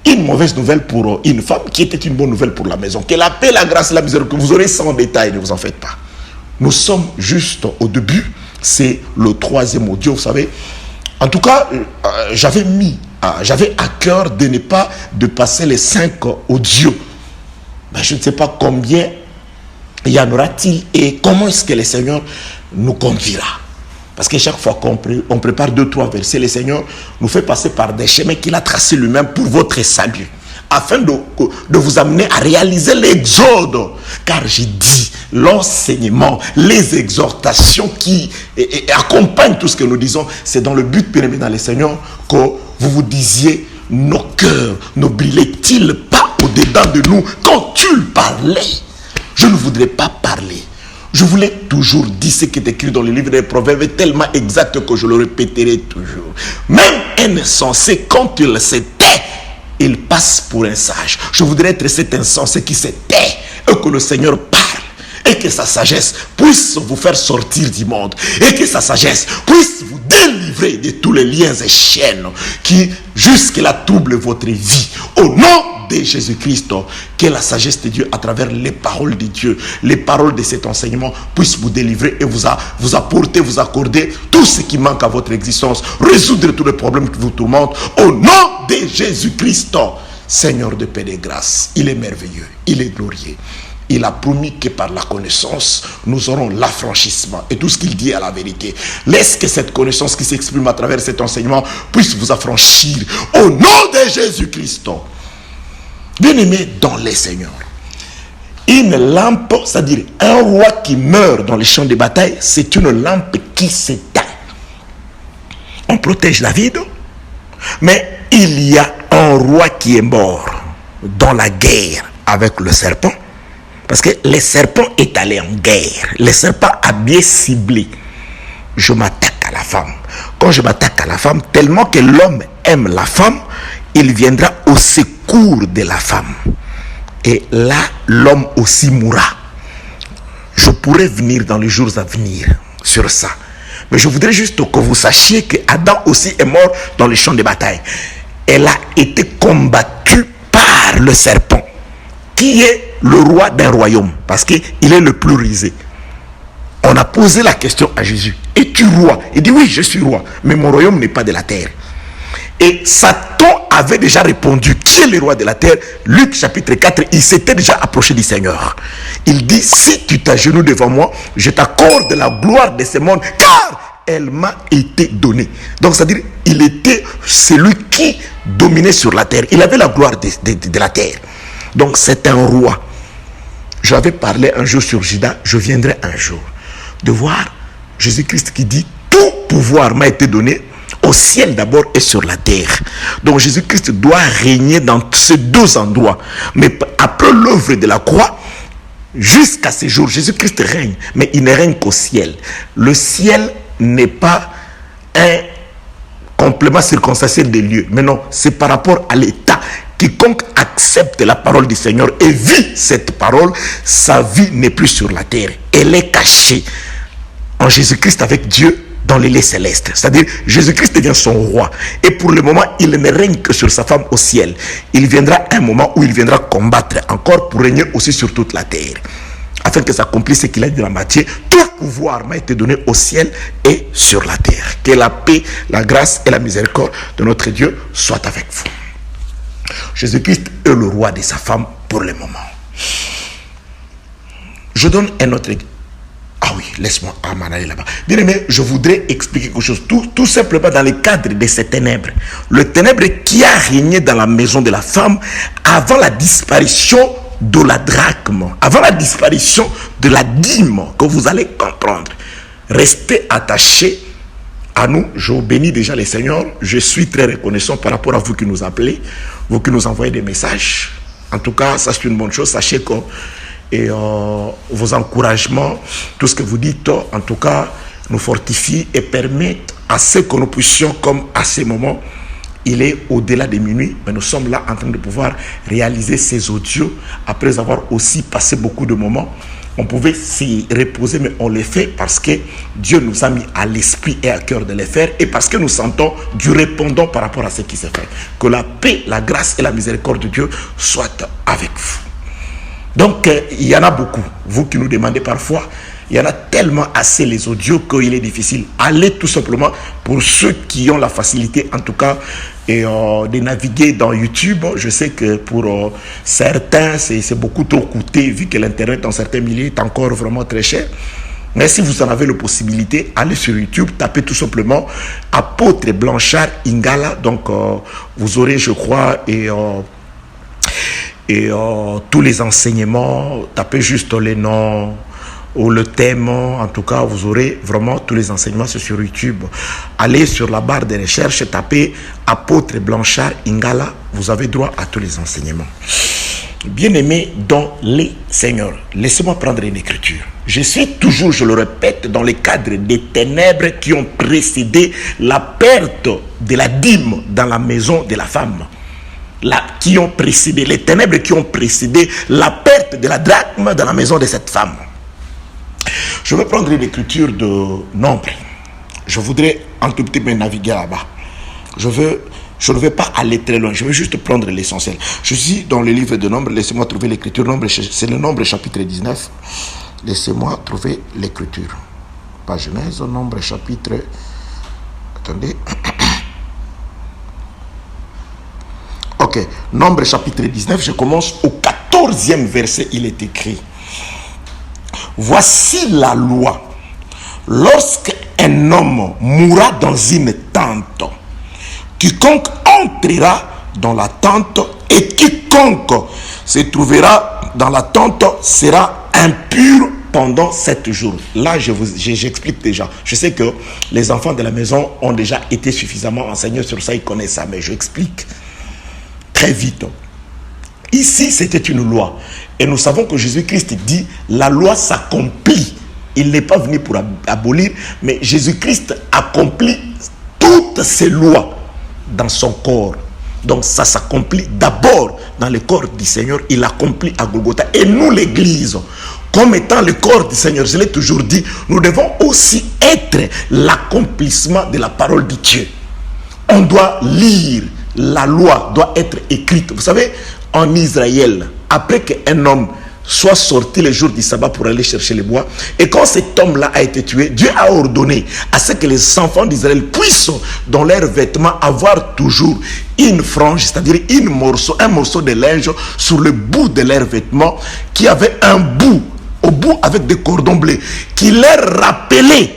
une mauvaise nouvelle pour une femme qui était une bonne nouvelle pour la maison. Que la paix, la grâce et la miséricorde, vous aurez ça en détail, ne vous en faites pas. Nous sommes juste au début, c'est le 3e audio, vous savez. En tout cas, j'avais à cœur de ne pas dépasser les 5 audios. Ben, je ne sais pas combien il y en aura-t-il et comment est-ce que le Seigneur nous conduira. Parce que chaque fois qu'on prépare 2-3 versets, le Seigneur nous fait passer par des chemins qu'il a tracés lui-même pour votre salut. Afin de vous amener à réaliser l'exode. Car j'ai dit, l'enseignement, les exhortations qui accompagnent tout ce que nous disons, c'est dans le but, bien aimé dans le Seigneur, que vous vous disiez, nos cœurs ne brillaient-ils pas au-dedans de nous quand tu parlais? Je ne voudrais pas parler. Je voulais toujours dire ce qui est écrit dans le livre des Proverbes est tellement exact que je le répéterai toujours. Même un insensé, quand il se tait, il passe pour un sage. Je voudrais être cet insensé qui se tait et que le Seigneur parle. Et que sa sagesse puisse vous faire sortir du monde. Et que sa sagesse puisse vous délivrer de tous les liens et chaînes qui jusque-là troublent votre vie. Au nom de Jésus-Christ, que la sagesse de Dieu à travers les paroles de Dieu, les paroles de cet enseignement puisse vous délivrer et vous apporter, vous accorder tout ce qui manque à votre existence, résoudre tous les problèmes qui vous tourmentent. Au nom de Jésus-Christ, Seigneur de paix et de grâce, il est merveilleux, il est glorieux. Il a promis que par la connaissance, nous aurons l'affranchissement. Et tout ce qu'il dit est la vérité. Laisse que cette connaissance qui s'exprime à travers cet enseignement puisse vous affranchir. Au nom de Jésus-Christ. Bien-aimé dans les seigneurs. Une lampe, c'est-à-dire un roi qui meurt dans les champs de bataille, c'est une lampe qui s'éteint. On protège David, mais il y a un roi qui est mort dans la guerre avec le serpent. Parce que le serpent est allé en guerre. Le serpent a bien ciblé. Je m'attaque à la femme. Quand je m'attaque à la femme, tellement que l'homme aime la femme, il viendra au secours de la femme. Et là, l'homme aussi mourra. Je pourrais venir dans les jours à venir sur ça. Mais je voudrais juste que vous sachiez que Adam aussi est mort dans les champs de bataille. Elle a été combattue par le serpent, qui est le roi d'un royaume, parce qu'il est le plus rusé. On a posé la question à Jésus: es-tu roi? Il dit: oui, je suis roi, mais mon royaume n'est pas de la terre. Et Satan avait déjà répondu: qui est le roi de la terre? Luc chapitre 4, il s'était déjà approché du Seigneur. Il dit: si tu t'agenouilles devant moi, je t'accorde la gloire de ce monde, car elle m'a été donnée. Donc c'est-à-dire, il était celui qui dominait sur la terre. Il avait la gloire de la terre. Donc c'est un roi. J'avais parlé un jour sur Judas, je viendrai un jour de voir Jésus-Christ qui dit: tout pouvoir m'a été donné au ciel d'abord et sur la terre. Donc Jésus-Christ doit régner dans ces deux endroits. Mais après l'œuvre de la croix, jusqu'à ce jour, Jésus-Christ règne, mais il ne règne qu'au ciel. Le ciel n'est pas un complément circonstanciel des lieux, mais non, c'est par rapport à l'état. Quiconque accepte la parole du Seigneur et vit cette parole, sa vie n'est plus sur la terre. Elle est cachée en Jésus-Christ avec Dieu dans les lieux célestes. C'est-à-dire, Jésus-Christ devient son roi. Et pour le moment, il ne règne que sur sa femme au ciel. Il viendra un moment où il viendra combattre encore pour régner aussi sur toute la terre. Afin que s'accomplisse ce qu'il a dit dans Matthieu: tout pouvoir m'a été donné au ciel et sur la terre. Que la paix, la grâce et la miséricorde de notre Dieu soient avec vous. Jésus-Christ est le roi de sa femme pour le moment. Je donne un autre exemple. Ah oui, laisse-moi m'en aller là-bas. Bien aimé, je voudrais expliquer quelque chose. Tout simplement dans le cadre de ces ténèbres. Le ténèbre qui a régné dans la maison de la femme avant la disparition de la drachme, avant la disparition de la dîme, que vous allez comprendre. Restez attachés à nous. Je vous bénis déjà les seigneurs. Je suis très reconnaissant par rapport à vous qui nous appelez, vous qui nous envoyez des messages. En tout cas, ça c'est une bonne chose. Sachez que vos encouragements, tout ce que vous dites, en tout cas, nous fortifie et permettent à ce que nous puissions, comme à ces moments, il est au-delà de minuit, mais nous sommes là en train de pouvoir réaliser ces audios après avoir aussi passé beaucoup de moments. On pouvait s'y reposer, mais on les fait parce que Dieu nous a mis à l'esprit et à cœur de les faire, et parce que nous sentons du répondant par rapport à ce qui s'est fait. Que la paix, la grâce et la miséricorde de Dieu soient avec vous. Donc, il y en a beaucoup. Vous qui nous demandez parfois, il y en a tellement assez les audios qu'il est difficile. Allez tout simplement, pour ceux qui ont la facilité, en tout cas, de naviguer dans YouTube. Je sais que pour certains, c'est beaucoup trop coûté, vu que l'Internet dans certains milieux est encore vraiment très cher. Mais si vous en avez la possibilité, allez sur YouTube, tapez tout simplement Apôtre Blanchard Ingala. Donc, vous aurez, je crois, tous les enseignements, tapez juste les noms ou le thème, en tout cas vous aurez vraiment tous les enseignements sur YouTube. Allez sur la barre de recherche, tapez Apôtre Blanchard Ingala, vous avez droit à tous les enseignements. Bien-aimés dans les seigneurs, laissez-moi prendre une écriture. Je suis toujours, je le répète, dans le cadre des ténèbres qui ont précédé la perte de la dîme dans la maison de la femme. Qui ont précédé, les ténèbres qui ont précédé la perte de la drachme dans la maison de cette femme. Je vais prendre une écriture de Nombre. Je voudrais un tout petit peu naviguer là-bas. Je ne vais pas aller très loin, je vais juste prendre l'essentiel. Je suis dans le livre de Nombre, laissez-moi trouver l'écriture. C'est le Nombre chapitre 19. Laissez-moi trouver l'écriture. Pas Genèse, Nombre chapitre... Attendez... Ok, Nombre chapitre 19, je commence au 14e verset, il est écrit: voici la loi. Lorsqu'un homme mourra dans une tente, quiconque entrera dans la tente et quiconque se trouvera dans la tente sera impur pendant 7 jours. Là, j'explique déjà. Je sais que les enfants de la maison ont déjà été suffisamment enseignés sur ça, ils connaissent ça, mais je explique très vite. Ici, c'était une loi. Et nous savons que Jésus-Christ dit, la loi s'accomplit. Il n'est pas venu pour abolir, mais Jésus-Christ accomplit toutes ces lois dans son corps. Donc ça s'accomplit d'abord dans le corps du Seigneur. Il accomplit à Golgotha. Et nous, l'Église, comme étant le corps du Seigneur, je l'ai toujours dit, nous devons aussi être l'accomplissement de la parole de Dieu. On doit lire, la loi doit être écrite. Vous savez, en Israël, après qu'un homme soit sorti le jour du sabbat pour aller chercher le bois, et quand cet homme-là a été tué, Dieu a ordonné à ce que les enfants d'Israël puissent dans leurs vêtements avoir toujours une frange, c'est-à-dire un morceau de linge sur le bout de leurs vêtements qui avait un bout, au bout avec des cordons bleus, qui leur rappelait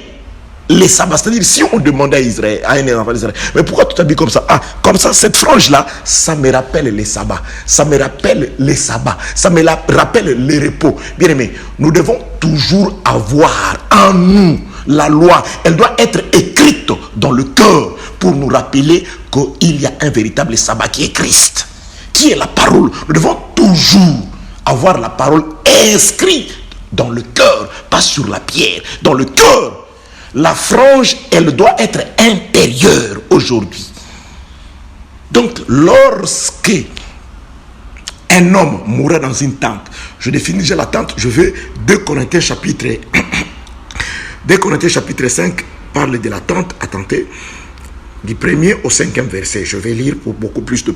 les sabbats. C'est-à-dire, si on demandait à Israël, à un enfant d'Israël, mais pourquoi tu t'habilles comme ça? Ah, comme ça, cette frange-là, ça me rappelle les sabbats. Ça me rappelle les sabbats. Ça me rappelle les repos. Bien aimé, nous devons toujours avoir en nous la loi. Elle doit être écrite dans le cœur pour nous rappeler qu'il y a un véritable sabbat qui est Christ, qui est la parole. Nous devons toujours avoir la parole inscrite dans le cœur, pas sur la pierre, dans le cœur. La frange, elle doit être intérieure aujourd'hui. Donc, lorsque un homme mourrait dans une tente, je définis déjà la tente, je veux 2 Corinthiens chapitre 5 parle de la tente, attendez, du 1er au 5e verset. Je vais lire pour beaucoup plus de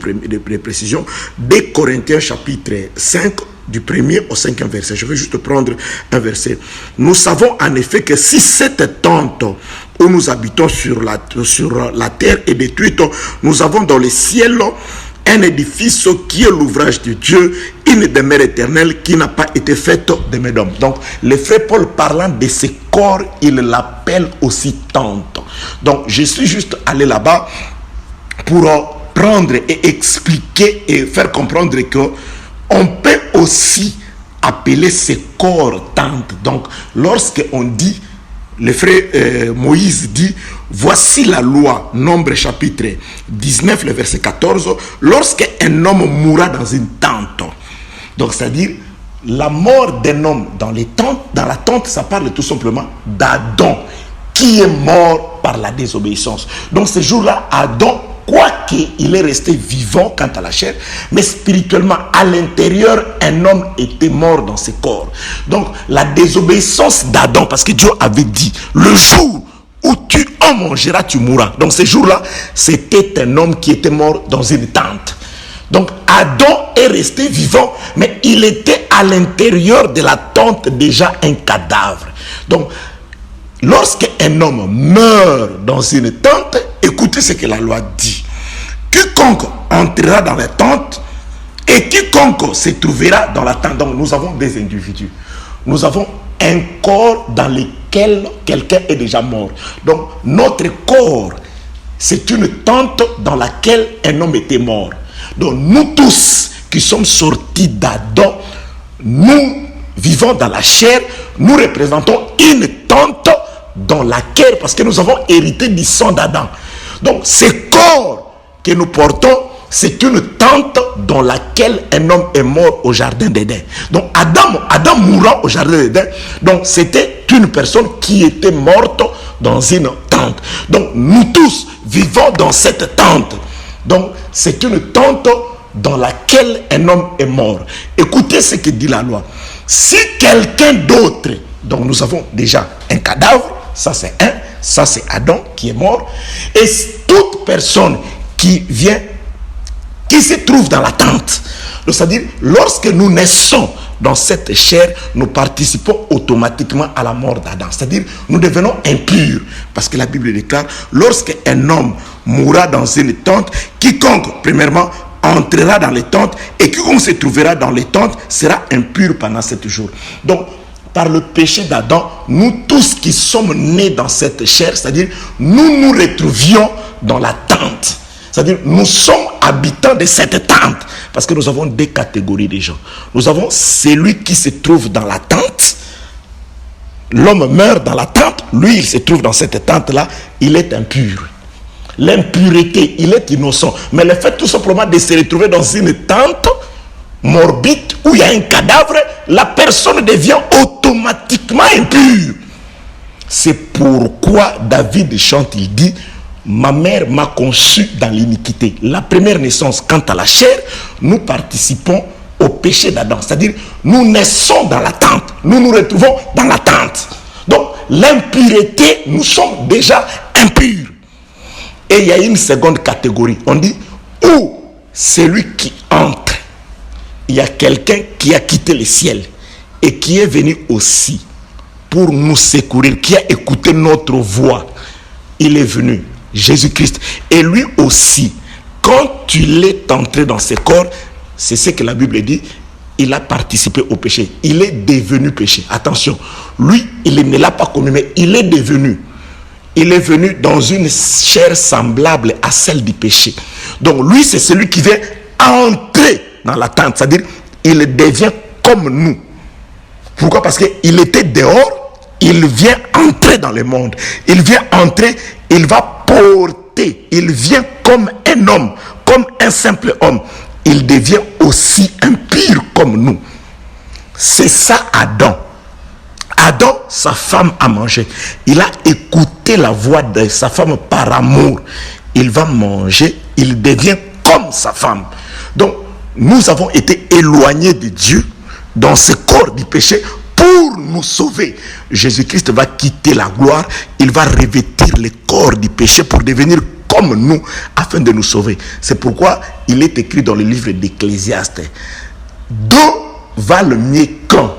précision. 2 Corinthiens chapitre 5 du 1er au 5e verset. Je vais juste prendre un verset. Nous savons en effet que si cette tente où nous habitons sur la terre est détruite, nous avons dans le ciel un édifice qui est l'ouvrage de Dieu, une demeure éternelle qui n'a pas été faite de main d'homme. Donc, le frère Paul parlant de ce corps, il l'appelle aussi tente. Donc, je suis juste allé là-bas pour prendre et expliquer et faire comprendre que on peut aussi appeler ce corps tente. Donc, lorsque on dit, le frère Moïse dit, voici la loi, Nombre chapitre 19, le verset 14, lorsque un homme mourra dans une tente. Donc, c'est-à-dire, la mort d'un homme dans la tente, ça parle tout simplement d'Adam, qui est mort par la désobéissance. Donc, ce jour-là, Adam, quoiqu'il est resté vivant quant à la chair, mais spirituellement, à l'intérieur, un homme était mort dans ce corps. Donc, la désobéissance d'Adam, parce que Dieu avait dit, le jour où tu en mangeras, tu mourras. Donc, ce jour-là, c'était un homme qui était mort dans une tente. Donc, Adam est resté vivant, mais il était à l'intérieur de la tente déjà un cadavre. Donc, lorsqu'un homme meurt dans une tente, écoutez ce que la loi dit. Quiconque entrera dans la tente et quiconque se trouvera dans la tente. Donc, nous avons des individus. Nous avons un corps dans lequel quelqu'un est déjà mort. Donc, notre corps, c'est une tente dans laquelle un homme était mort. Donc, nous tous qui sommes sortis d'Adam, nous vivons dans la chair, nous représentons une tente dans laquelle, parce que nous avons hérité du sang d'Adam. Donc, ce corps que nous portons, c'est une tente dans laquelle un homme est mort au jardin d'Éden. Donc, Adam mourant au jardin d'Éden, donc c'était une personne qui était morte dans une tente. Donc, nous tous vivons dans cette tente. Donc, c'est une tente dans laquelle un homme est mort. Écoutez ce que dit la loi. Si quelqu'un d'autre, donc nous avons déjà un cadavre, ça c'est un, ça c'est Adam qui est mort, et toute personne qui vient, qui se trouve dans la tente, c'est-à-dire lorsque nous naissons dans cette chair, nous participons automatiquement à la mort d'Adam, c'est-à-dire nous devenons impurs, parce que la Bible déclare, lorsque un homme mourra dans une tente, quiconque, premièrement, entrera dans les tentes, et quiconque se trouvera dans les tentes sera impur pendant 7 jours. Donc, par le péché d'Adam, nous tous qui sommes nés dans cette chair, c'est-à-dire nous nous retrouvions dans la tente. C'est-à-dire nous sommes habitants de cette tente. Parce que nous avons 2 catégories de gens. Nous avons celui qui se trouve dans la tente. L'homme meurt dans la tente. Lui, il se trouve dans cette tente-là. Il est impur. L'impureté, il est innocent. Mais le fait tout simplement de se retrouver dans une tente morbide où il y a un cadavre, la personne devient automatiquement impure. C'est pourquoi David chante, il dit, ma mère m'a conçu dans l'iniquité. La première naissance, quant à la chair, nous participons au péché d'Adam. C'est-à-dire, nous naissons dans l'attente. Nous nous retrouvons dans l'attente. Donc, l'impureté, nous sommes déjà impurs. Et il y a une seconde catégorie. On dit, où celui qui entre, il y a quelqu'un qui a quitté le ciel et qui est venu aussi pour nous secourir, qui a écouté notre voix. Il est venu, Jésus-Christ. Et lui aussi, quand il est entré dans ce corps, c'est ce que la Bible dit, il a participé au péché. Il est devenu péché. Attention, lui, il ne l'a pas commis, mais il est devenu. Il est venu dans une chair semblable à celle du péché. Donc lui, c'est celui qui vient entrer dans l'attente. C'est-à-dire, il devient comme nous. Pourquoi? Parce qu'il était dehors, il vient entrer dans le monde. Il vient entrer, il va porter. Il vient comme un homme, comme un simple homme. Il devient aussi impur comme nous. C'est ça Adam. Adam, sa femme a mangé. Il a écouté la voix de sa femme par amour. Il va manger, il devient comme sa femme. Donc, nous avons été éloignés de Dieu dans ce corps du péché pour nous sauver. Jésus-Christ va quitter la gloire, il va revêtir le corps du péché pour devenir comme nous, afin de nous sauver. C'est pourquoi il est écrit dans le livre d'Ecclésiaste, d'où va le mieux qu'un.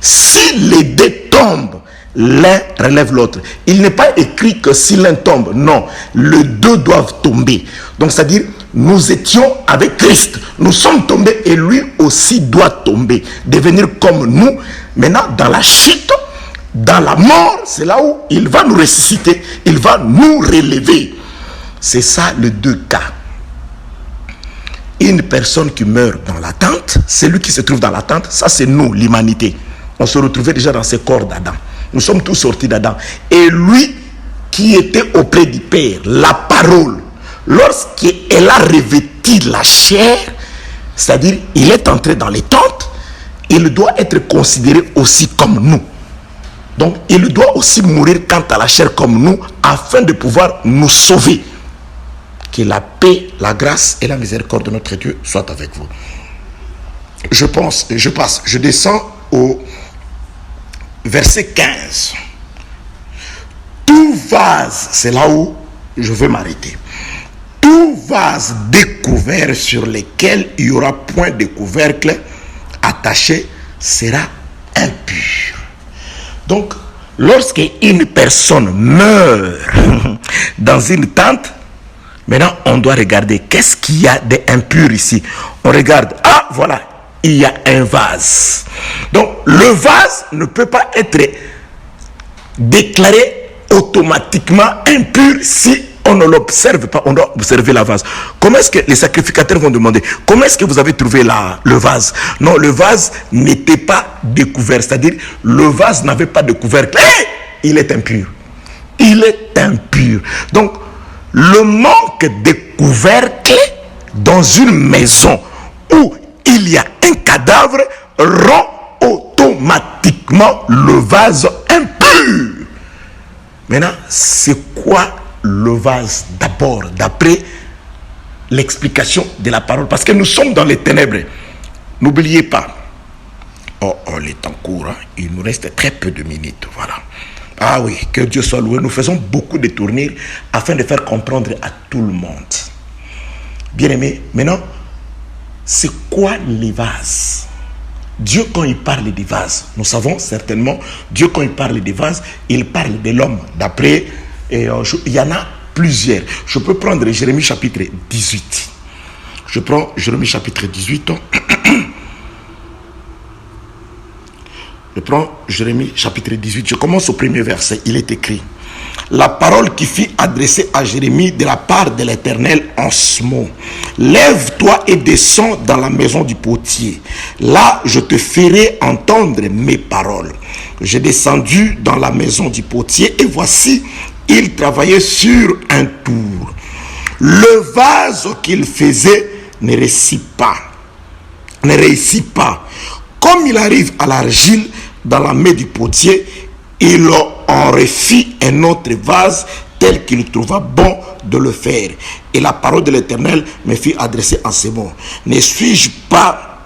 Si les deux tombent, l'un relève l'autre. Il n'est pas écrit que si l'un tombe, non, les deux doivent tomber. Donc c'est-à-dire, nous étions avec Christ, nous sommes tombés et lui aussi doit tomber, devenir comme nous. Maintenant, dans la chute, dans la mort, c'est là où il va nous ressusciter, il va nous relever. C'est ça les deux cas. Une personne qui meurt dans l'attente, celui qui se trouve dans l'attente, ça c'est nous, l'humanité. On se retrouvait déjà dans ce corps d'Adam. Nous sommes tous sortis d'Adam. Et lui qui était auprès du Père, la parole, lorsqu'elle a revêti la chair, c'est-à-dire il est entré dans les tentes, il doit être considéré aussi comme nous. Donc il doit aussi mourir quant à la chair comme nous, afin de pouvoir nous sauver. Que la paix, la grâce et la miséricorde de notre Dieu soient avec vous. Je descends au verset 15. Tout vase, c'est là où je vais m'arrêter. Tout vase découvert sur lequel il n'y aura point de couvercle attaché sera impur. Donc, lorsqu'une personne meurt dans une tente, maintenant on doit regarder qu'est-ce qu'il y a d'impur ici. On regarde, ah voilà, il y a un vase. Donc le vase ne peut pas être déclaré automatiquement impur si on ne l'observe pas. On doit observer la vase. Comment est-ce que les sacrificateurs vont demander, comment est-ce que vous avez trouvé le vase? Non, le vase n'était pas découvert. C'est-à-dire, le vase n'avait pas de couvercle. Il est impur. Il est impur. Donc, le manque de couvercle dans une maison où il y a un cadavre rend automatiquement le vase impur. Maintenant, c'est quoi le vase d'abord, d'après l'explication de la parole? Parce que nous sommes dans les ténèbres. N'oubliez pas. Oh, le temps court, hein? Il nous reste très peu de minutes. Voilà. Ah oui, que Dieu soit loué. Nous faisons beaucoup de tournures afin de faire comprendre à tout le monde. Bien aimé, maintenant, c'est quoi les vases? Dieu, quand il parle des vases, nous savons certainement, Dieu, quand il parle des vases, il parle de l'homme. D'après, il y en a plusieurs. Je peux prendre Jérémie chapitre 18. Je prends Jérémie chapitre 18. Je prends Jérémie chapitre 18. Je commence au premier verset. Il est écrit: la parole qui fut adressée à Jérémie de la part de l'Éternel en ce mot: lève-toi et descends dans la maison du potier. Là, je te ferai entendre mes paroles. J'ai descendu dans la maison du potier et voici, il travaillait sur un tour. Le vase qu'il faisait ne réussit pas. Comme il arrive à l'argile dans la main du potier, il en refit un autre vase tel qu'il trouva bon de le faire. Et la parole de l'Éternel me fut adressée en ces mots: ne suis-je pas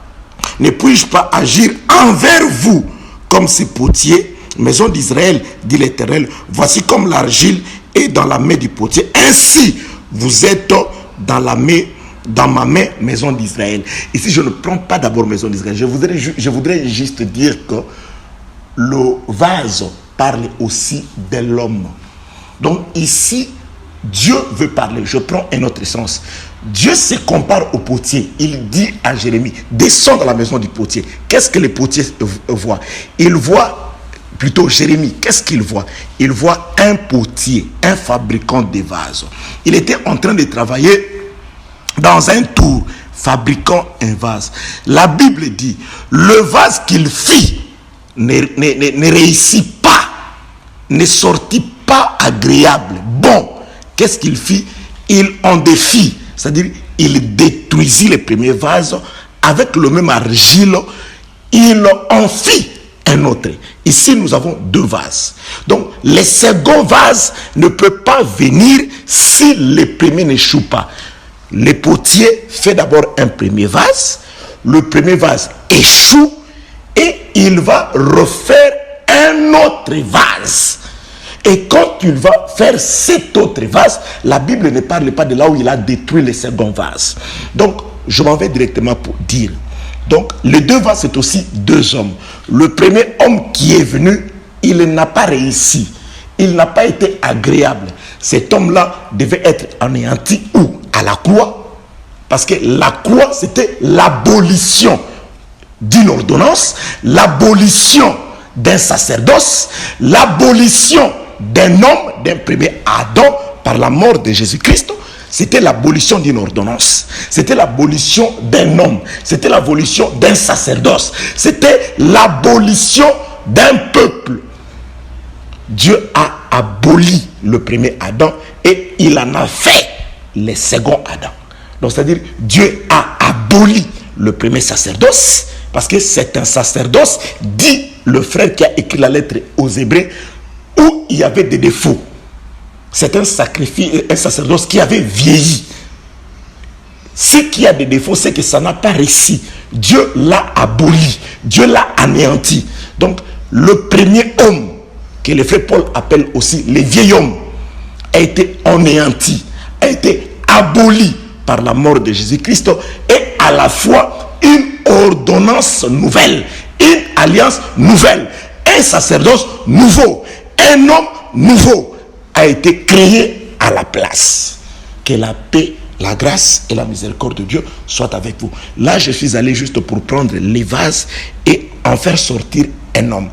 ne puis-je pas agir envers vous comme ces potiers, maison d'Israël, dit l'Éternel, voici comme l'argile est dans la main du potier, ainsi vous êtes dans ma main, maison d'Israël. Ici, je ne prends pas d'abord maison d'Israël. Je voudrais juste dire que le vase parle aussi de l'homme. Donc ici, Dieu veut parler. Je prends un autre sens. Dieu se compare au potier. Il dit à Jérémie, descends dans la maison du potier. Qu'est-ce que le potier voit? Il voit, plutôt Jérémie, qu'est-ce qu'il voit? Il voit un potier, un fabricant de vases. Il était en train de travailler dans un tour, fabriquant un vase. La Bible dit, le vase qu'il fit ne réussit pas, ne sortit pas agréable. Bon, qu'est-ce qu'il fit? Il en défit, c'est-à-dire il détruisit les premiers vases avec le même argile, il en fit un autre. Ici, nous avons deux vases. Donc, le second vase ne peut pas venir si le premier n'échoue pas. Le potier fait d'abord un premier vase, le premier vase échoue et il va refaire un autre vase. Et quand il va faire cet autre vase, la Bible ne parle pas de là où il a détruit le second vase. Donc, je m'en vais directement pour dire. Donc, les deux vases, c'est aussi deux hommes. Le premier homme qui est venu, il n'a pas réussi. Il n'a pas été agréable. Cet homme-là devait être anéanti où? À la croix. Parce que la croix, c'était l'abolition d'une ordonnance, l'abolition d'un sacerdoce, l'abolition d'un homme, d'un premier Adam, par la mort de Jésus-Christ. C'était l'abolition d'une ordonnance. C'était l'abolition d'un homme. C'était l'abolition d'un sacerdoce. C'était l'abolition d'un peuple. Dieu a aboli le premier Adam et il en a fait le second Adam. Donc, c'est-à-dire, Dieu a aboli le premier sacerdoce parce que c'est un sacerdoce, dit le frère qui a écrit la lettre aux Hébreux, où il y avait des défauts. C'est un sacrifice, un sacerdoce qui avait vieilli. Ce qui a des défauts, c'est que ça n'a pas réussi. Dieu l'a aboli, Dieu l'a anéanti. Donc, le premier homme, que le frère Paul appelle aussi le vieil homme, a été anéanti, a été aboli par la mort de Jésus-Christ et à la fois une ordonnance nouvelle, une alliance nouvelle, un sacerdoce nouveau, un homme nouveau a été créé à la place. Que la paix, la grâce et la miséricorde de Dieu soient avec vous. Là, je suis allé juste pour prendre les vases et en faire sortir un homme.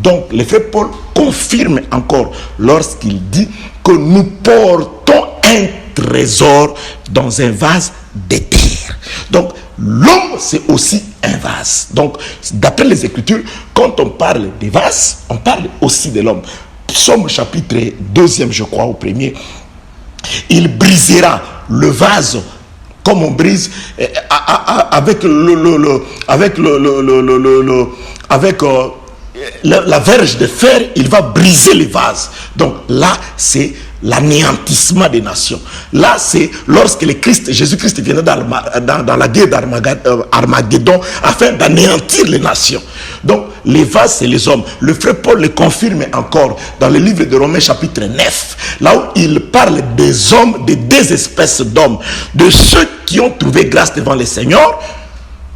Donc, le frère Paul confirme encore lorsqu'il dit que nous portons un trésor dans un vase de terre. Donc, l'homme, c'est aussi un vase. Donc, d'après les Écritures, quand on parle des vases, on parle aussi de l'homme. Psaume chapitre 2, je crois, au premier. Il brisera le vase comme on brise avec la verge de fer, il va briser les vases. Donc là, c'est l'anéantissement des nations. Là, c'est lorsque le Christ, Jésus-Christ viendra dans la guerre d'Armageddon afin d'anéantir les nations. Donc, les vases, c'est les hommes. Le frère Paul le confirme encore dans le livre de Romains chapitre 9, là où il parle des hommes, des deux espèces d'hommes, de ceux qui ont trouvé grâce devant le Seigneur,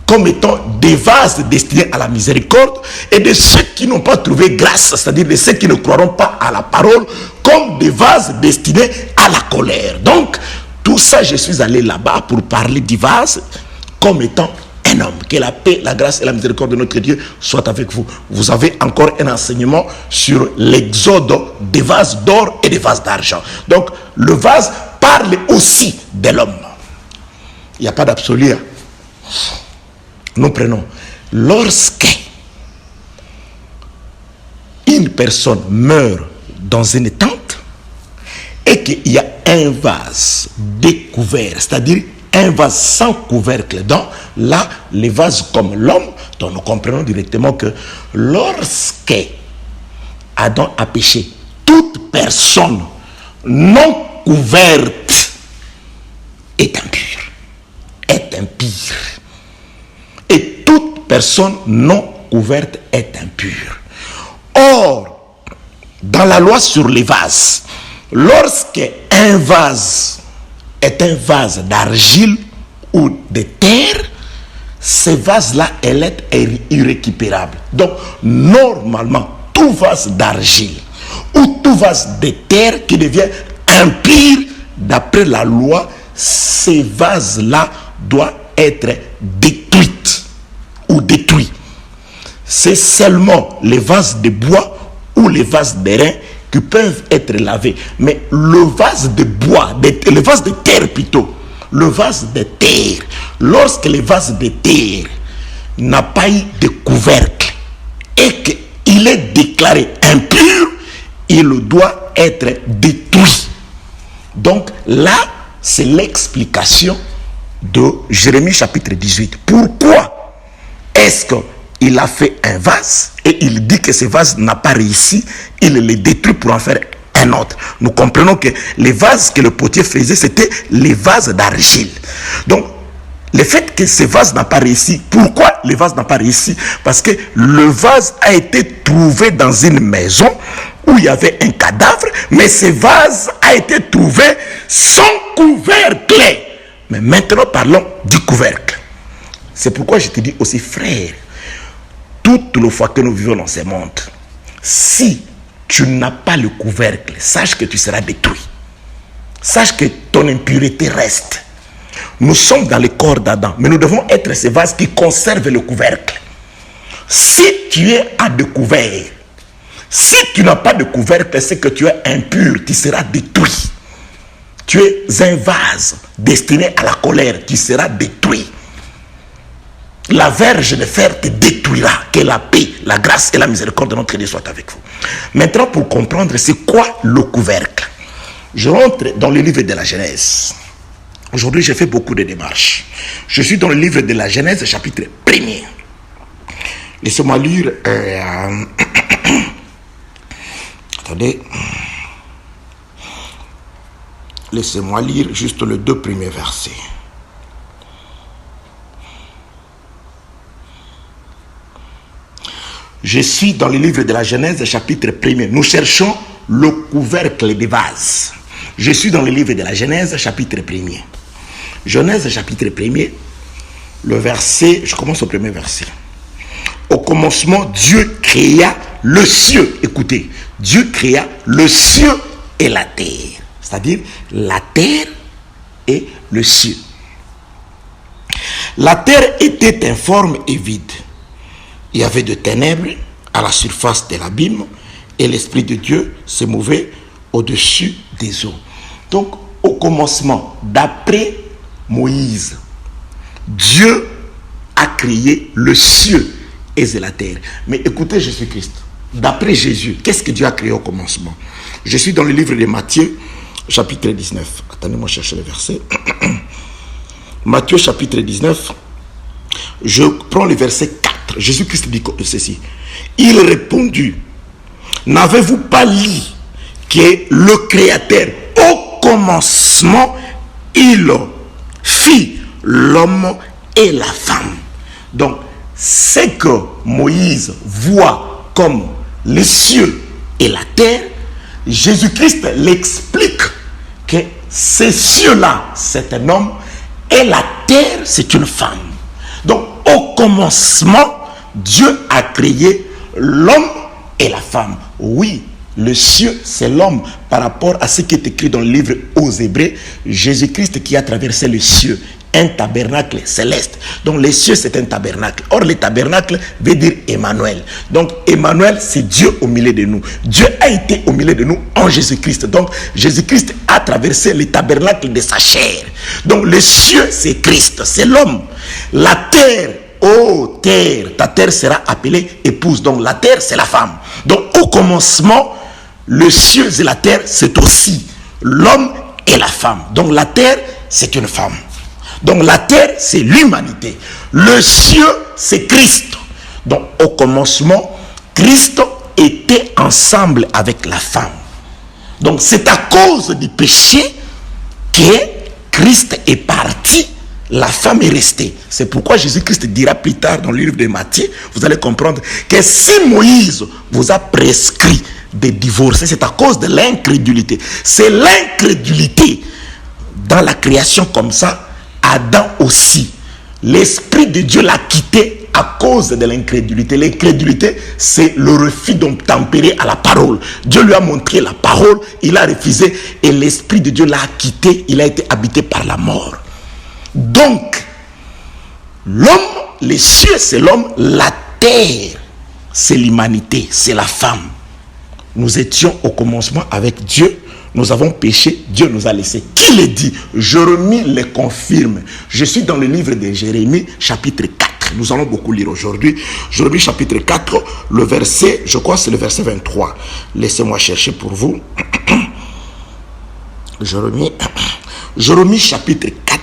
comme étant des vases destinés à la miséricorde, et de ceux qui n'ont pas trouvé grâce, c'est-à-dire de ceux qui ne croiront pas à la parole, comme des vases destinés à la colère. Donc, tout ça, je suis allé là-bas pour parler du vase comme étant un homme. Que la paix, la grâce et la miséricorde de notre Dieu soient avec vous. Vous avez encore un enseignement sur l'exode des vases d'or et des vases d'argent. Donc, le vase parle aussi de l'homme. Il n'y a pas d'absolu. Nous prenons, lorsque une personne meurt dans une tente et qu'il y a un vase découvert, c'est-à-dire un vase sans couvercle dedans, là, les vases comme l'homme, dont nous comprenons directement que lorsque Adam a péché, toute personne non couverte est impure, est impure. Et toute personne non couverte est impure. Or, dans la loi sur les vases, lorsque un vase est un vase d'argile ou de terre, ce vase-là, elle est irrécupérable. Donc, normalement, tout vase d'argile ou tout vase de terre qui devient impur, d'après la loi, ces vases-là doivent être détruits ou détruits. C'est seulement les vases de bois ou les vases d'airain qui peuvent être lavés. Mais le vase de bois, le vase de terre plutôt, le vase de terre, lorsque le vase de terre n'a pas eu de couvercle et qu'il est déclaré impur, il doit être détruit. Donc là, c'est l'explication de Jérémie chapitre 18. Pourquoi est-ce qu'il a fait un vase et il dit que ce vase n'a pas réussi, il le détruit pour en faire un autre. Nous comprenons que les vases que le potier faisait, c'était les vases d'argile. Donc, le fait que ce vase n'a pas réussi, pourquoi le vase n'a pas réussi? Parce que le vase a été trouvé dans une maison où il y avait un cadavre, mais ce vase a été trouvé sans couvercle. Mais maintenant, parlons du couvercle. C'est pourquoi je te dis aussi, frère, toutes les fois que nous vivons dans ce monde, si tu n'as pas le couvercle, sache que tu seras détruit. Sache que ton impureté reste. Nous sommes dans le corps d'Adam, mais nous devons être ces vases qui conservent le couvercle. Si tu es à découvert, si tu n'as pas de couvercle, c'est que tu es impur, tu seras détruit. Tu es un vase destiné à la colère, tu seras détruit. La verge de fer te détruira. Que la paix, la grâce et la miséricorde de notre Dieu soient avec vous. Maintenant, pour comprendre c'est quoi le couvercle, je rentre dans le livre de la Genèse. Aujourd'hui, j'ai fait beaucoup de démarches. Je suis dans le livre de la Genèse, chapitre 1er. Laissez-moi lire. Attendez. Laissez-moi lire juste les 2 premiers versets. Je suis dans le livre de la Genèse, chapitre 1er. Nous cherchons le couvercle des vases. Je suis dans le livre de la Genèse, chapitre 1er. Genèse, chapitre 1er, le verset, je commence au premier verset. Au commencement, Dieu créa le ciel. Écoutez, Dieu créa le ciel et la terre. C'est-à-dire la terre et le ciel. La terre était informe et vide. Il y avait de ténèbres à la surface de l'abîme et l'Esprit de Dieu se mouvait au-dessus des eaux. Donc, au commencement, d'après Moïse, Dieu a créé le ciel et la terre. Mais écoutez Jésus-Christ, d'après Jésus, qu'est-ce que Dieu a créé au commencement? Je suis dans le livre de Matthieu, chapitre 19. Attendez-moi chercher le verset. Matthieu, chapitre 19. Je prends le verset 4. Jésus-Christ dit ceci. Il répondit, n'avez-vous pas lu que le Créateur, au commencement, il fit l'homme et la femme. Donc, ce que Moïse voit comme les cieux et la terre, Jésus-Christ l'explique que ces cieux-là, c'est un homme et la terre, c'est une femme. Donc, au commencement, Dieu a créé l'homme et la femme. Oui, le ciel, c'est l'homme. Par rapport à ce qui est écrit dans le livre aux Hébreux, Jésus-Christ qui a traversé le ciel, un tabernacle céleste. Donc les cieux, c'est un tabernacle. Or, le tabernacle veut dire Emmanuel. Donc Emmanuel, c'est Dieu au milieu de nous. Dieu a été au milieu de nous en Jésus-Christ. Donc Jésus-Christ a traversé le tabernacle de sa chair. Donc les cieux, c'est Christ, c'est l'homme. La terre, oh terre, ta terre sera appelée épouse. Donc la terre, c'est la femme. Donc au commencement, le ciel et la terre, c'est aussi l'homme et la femme. Donc la terre, c'est une femme. Donc la terre, c'est l'humanité. Le ciel, c'est Christ. Donc au commencement, Christ était ensemble avec la femme. Donc c'est à cause du péché que Christ est parti la femme est restée. C'est pourquoi Jésus-Christ dira plus tard dans le livre de Matthieu, vous allez comprendre que si Moïse vous a prescrit de divorcer, c'est à cause de l'incrédulité. C'est l'incrédulité dans la création comme ça. Adam aussi, l'Esprit de Dieu l'a quitté à cause de l'incrédulité. L'incrédulité, c'est le refus d'obtempérer à la parole. Dieu lui a montré la parole, il a refusé et l'Esprit de Dieu l'a quitté, il a été habité par la mort. Donc, l'homme, les cieux c'est l'homme, la terre c'est l'humanité, c'est la femme. Nous étions au commencement avec Dieu. Nous avons péché, Dieu nous a laissé. Qui le dit? Jérémie le confirme. Je suis dans le livre de Jérémie, chapitre 4. Nous allons beaucoup lire aujourd'hui. Jérémie, chapitre 4, le verset, je crois c'est le verset 23. Laissez-moi chercher pour vous. Jérémie, chapitre 4,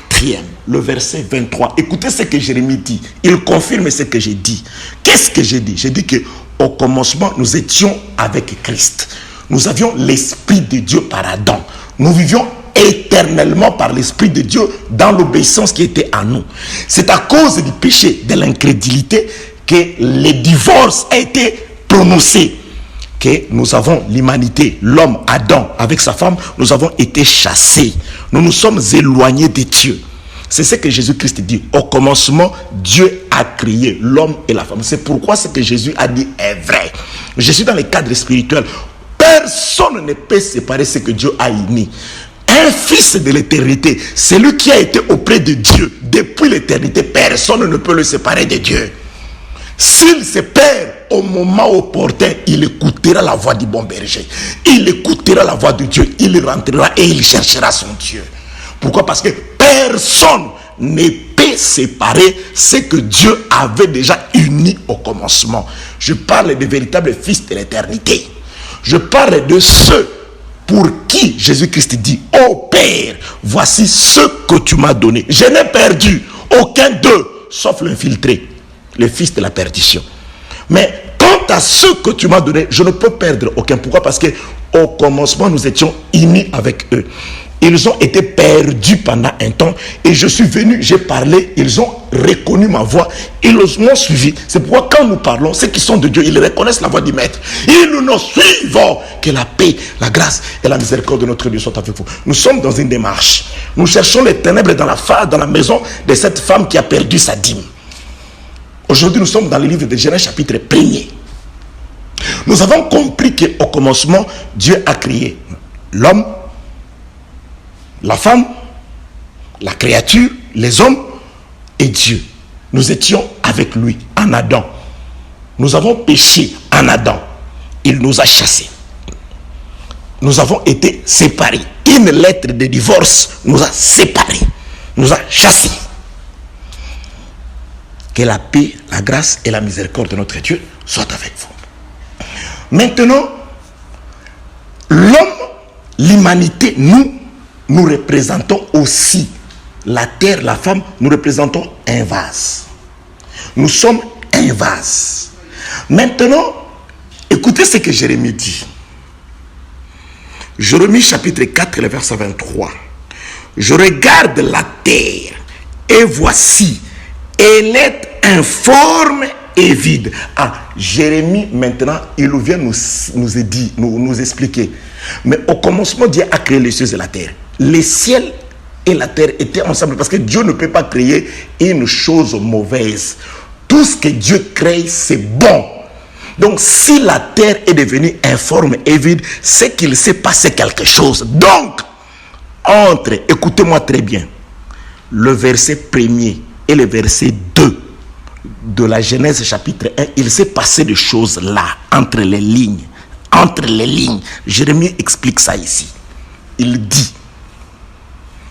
le verset 23. Écoutez ce que Jérémie dit. Il confirme ce que j'ai dit. Qu'est-ce que j'ai dit? J'ai dit qu'au commencement, nous étions avec Christ. Nous avions l'Esprit de Dieu par Adam. Nous vivions éternellement par l'Esprit de Dieu dans l'obéissance qui était en nous. C'est à cause du péché, de l'incrédulité, que le divorce a été prononcé. Que nous avons l'humanité, l'homme, Adam, avec sa femme, nous avons été chassés. Nous nous sommes éloignés de Dieu. C'est ce que Jésus-Christ dit. Au commencement, Dieu a créé l'homme et la femme. C'est pourquoi ce que Jésus a dit est vrai. Je suis dans le cadre spirituel. Personne ne peut séparer ce que Dieu a uni. Un fils de l'éternité, celui qui a été auprès de Dieu depuis l'éternité, personne ne peut le séparer de Dieu. S'il se perd au moment opportun, il écoutera la voix du bon berger. Il écoutera la voix de Dieu. Il rentrera et il cherchera son Dieu. Pourquoi? Parce que personne ne peut séparer ce que Dieu avait déjà uni au commencement. Je parle des véritables fils de l'éternité. Je parle de ceux pour qui Jésus-Christ dit: ô Père, voici ce que tu m'as donné. Je n'ai perdu aucun d'eux, sauf l'infiltré, le fils de la perdition. Mais quant à ceux que tu m'as donné, je ne peux perdre aucun. Pourquoi? Parce que au commencement, nous étions unis avec eux. Ils ont été perdus pendant un temps et je suis venu, j'ai parlé, ils ont reconnu ma voix, ils m'ont suivi. C'est pourquoi quand nous parlons, ceux qui sont de Dieu, ils reconnaissent la voix du Maître. Ils nous suivent. Que la paix, la grâce et la miséricorde de notre Dieu soient avec vous. Nous sommes dans une démarche. Nous cherchons les ténèbres dans la maison de cette femme qui a perdu sa dîme. Aujourd'hui, nous sommes dans le livre de Genèse chapitre 1er. Nous avons compris qu'au commencement, Dieu a créé l'homme, la femme, la créature, les hommes et Dieu. Nous étions avec lui en Adam. Nous avons péché en Adam. Il nous a chassés. Nous avons été séparés. Une lettre de divorce nous a séparés, nous a chassés. Que la paix, la grâce et la miséricorde de notre Dieu soient avec vous. Maintenant, l'homme, l'humanité, nous représentons aussi la terre, la femme, nous représentons un vase. Nous sommes un vase. Maintenant, écoutez ce que Jérémie dit. Jérémie chapitre 4, le verset 23. Je regarde la terre et voici, elle est informe et vide. Jérémie maintenant, il vient nous expliquer. Mais au commencement, Dieu a créé les cieux et la terre. Les ciels et la terre étaient ensemble parce que Dieu ne peut pas créer une chose mauvaise. Tout ce que Dieu crée, c'est bon. Donc, si la terre est devenue informe et vide, c'est qu'il s'est passé quelque chose. Donc, écoutez-moi très bien, le verset 1er et le verset 2 de la Genèse chapitre 1, il s'est passé des choses là, entre les lignes. Entre les lignes. Jérémie explique ça ici. Il dit,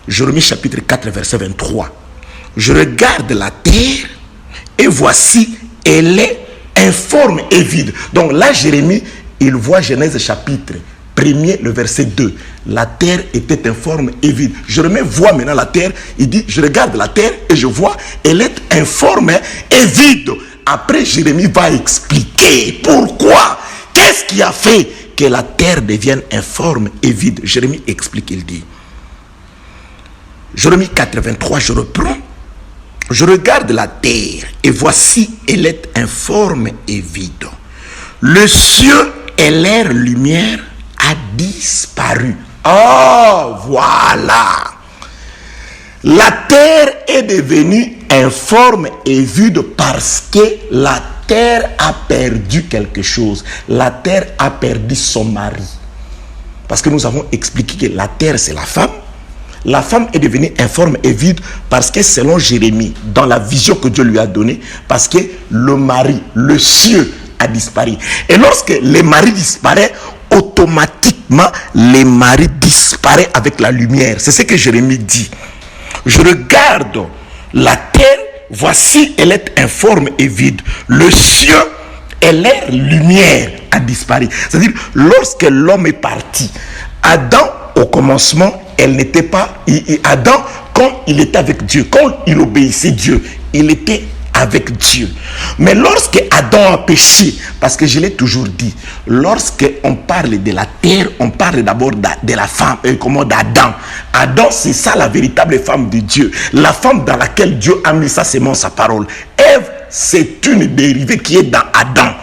Jérémie chapitre 4, verset 23, je regarde la terre et voici, elle est informe et vide. Donc là, Jérémie, il voit Genèse chapitre 1er, le verset 2. La terre était informe et vide. Jérémie voit maintenant la terre. Il dit, je regarde la terre et je vois, elle est informe et vide. Après, Jérémie va expliquer pourquoi. Qu'est-ce qui a fait que la terre devienne informe et vide? Jérémie explique, il dit. Jérémie 4, 23, je reprends. Je regarde la terre et voici, elle est informe et vide. Le ciel et l'air lumière a disparu. Oh, voilà. La terre est devenue informe et vide parce que la terre a perdu quelque chose. La terre a perdu son mari. Parce que nous avons expliqué que la terre, c'est la femme. La femme est devenue informe et vide parce que selon Jérémie, dans la vision que Dieu lui a donnée, parce que le mari, le ciel a disparu. Et lorsque le mari disparaît, automatiquement, le mari disparaît avec la lumière. C'est ce que Jérémie dit. Je regarde la terre, voici, elle est informe et vide. Le ciel et l'air lumière a disparu. C'est-à-dire, lorsque l'homme est parti, Adam, au commencement, elle n'était pas... Adam, quand il était avec Dieu, quand il obéissait Dieu, il était avec Dieu. Mais lorsque Adam a péché, parce que je l'ai toujours dit, lorsque on parle de la terre, on parle d'abord de la femme, comment d'Adam. Adam, c'est ça la véritable femme de Dieu, la femme dans laquelle Dieu a mis sa sémence, sa parole. Ève, c'est une dérivée qui est dans Adam.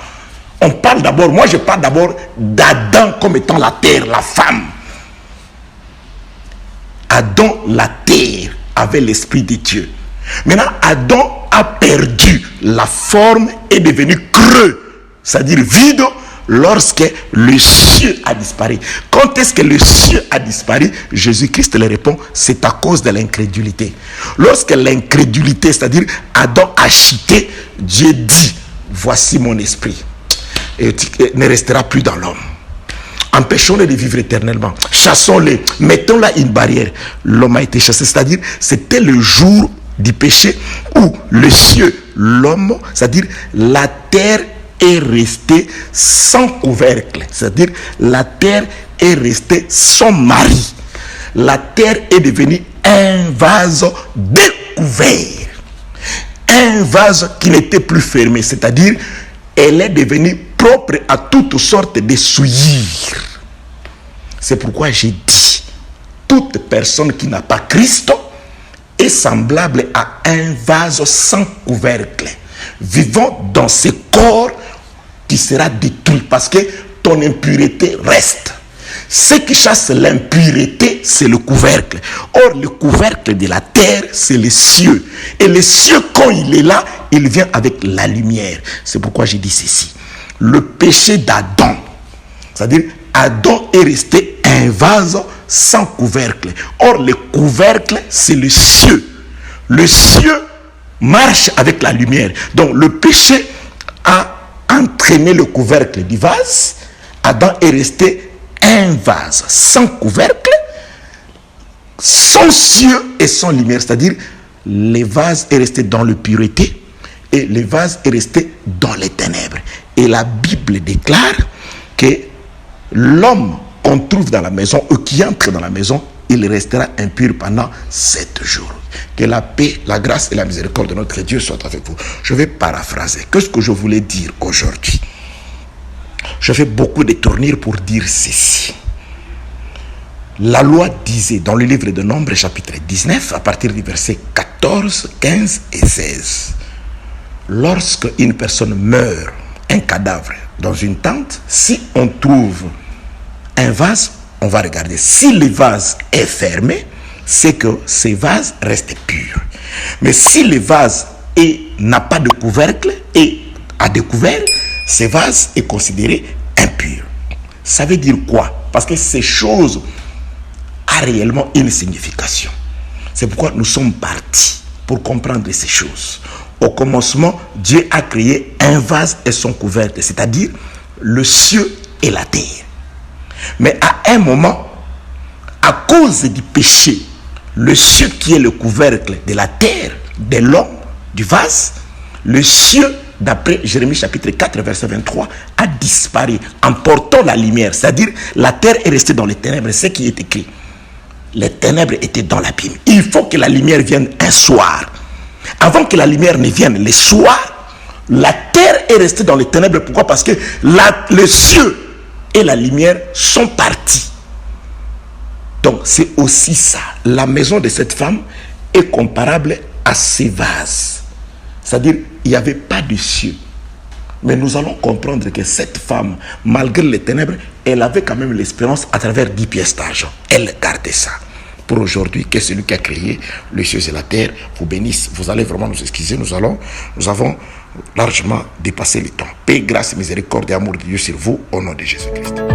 On parle d'abord, moi je parle d'abord d'Adam comme étant la terre, la femme. Adam, la terre, avait l'esprit de Dieu. Maintenant, Adam a perdu la forme, est devenu creux, c'est-à-dire vide, lorsque le ciel a disparu. Quand est-ce que le ciel a disparu? Jésus-Christ le répond, c'est à cause de l'incrédulité. Lorsque l'incrédulité, c'est-à-dire Adam a chuté, Dieu dit, voici mon esprit, et ne restera plus dans l'homme. Empêchons-les de vivre éternellement. Chassons-les. Mettons-là une barrière. L'homme a été chassé. C'est-à-dire, c'était le jour du péché où le ciel, l'homme, c'est-à-dire la terre est restée sans couvercle. C'est-à-dire, la terre est restée sans mari. La terre est devenue un vase découvert. Un vase qui n'était plus fermé. C'est-à-dire, elle est devenue propre à toutes sortes de souillures. C'est pourquoi j'ai dit, toute personne qui n'a pas Christ est semblable à un vase sans couvercle, vivant dans ce corps qui sera détruit parce que ton impureté reste. Ce qui chasse l'impureté, c'est le couvercle. Or, le couvercle de la terre, c'est le ciel. Et le ciel, quand il est là, il vient avec la lumière. C'est pourquoi j'ai dit ceci. Le péché d'Adam, c'est-à-dire Adam est resté un vase sans couvercle. Or, le couvercle, c'est le ciel. Le ciel marche avec la lumière. Donc, le péché a entraîné le couvercle du vase. Adam est resté un vase sans couvercle, sans ciel et sans lumière. C'est-à-dire, le vase est resté dans l'impureté et le vase est resté dans les ténèbres. Et la Bible déclare que l'homme qu'on trouve dans la maison ou qui entre dans la maison, il restera impur pendant 7 jours. Que la paix, la grâce et la miséricorde de notre Dieu soient avec vous. Je vais paraphraser. Qu'est-ce que je voulais dire aujourd'hui? Je fais beaucoup de tournures pour dire ceci. La loi disait dans le livre de Nombres, chapitre 19, à partir du verset 14, 15 et 16. Lorsque une personne meurt, un cadavre dans une tente, si on trouve un vase, on va regarder. Si le vase est fermé, c'est que ce vase reste pur. Mais si le vase n'a pas de couvercle et a découvert, ce vase est considéré impur. Ça veut dire quoi? Parce que ces choses ont réellement une signification. C'est pourquoi nous sommes partis pour comprendre ces choses. Au commencement, Dieu a créé un vase et son couvercle, c'est-à-dire le ciel et la terre. Mais à un moment, à cause du péché, le ciel qui est le couvercle de la terre, de l'homme, du vase, le ciel, d'après Jérémie chapitre 4, verset 23, a disparu, emportant la lumière. C'est-à-dire, la terre est restée dans les ténèbres. C'est ce qui est écrit. Les ténèbres étaient dans l'abîme. Il faut que la lumière vienne un soir. Avant que la lumière ne vienne le soir, la terre est restée dans les ténèbres. Pourquoi? Parce que le ciel et la lumière sont partis. Donc c'est aussi ça. La maison de cette femme est comparable à ces vases. C'est-à-dire, il n'y avait pas de cieux. Mais nous allons comprendre que cette femme, malgré les ténèbres, elle avait quand même l'espérance à travers 10 pièces d'argent. Elle gardait ça. Pour aujourd'hui, que celui qui a créé les cieux et la terre vous bénisse. Vous allez vraiment nous excuser. Nous avons largement dépassé le temps. Paix, grâce, miséricorde et amour de Dieu sur vous, au nom de Jésus-Christ.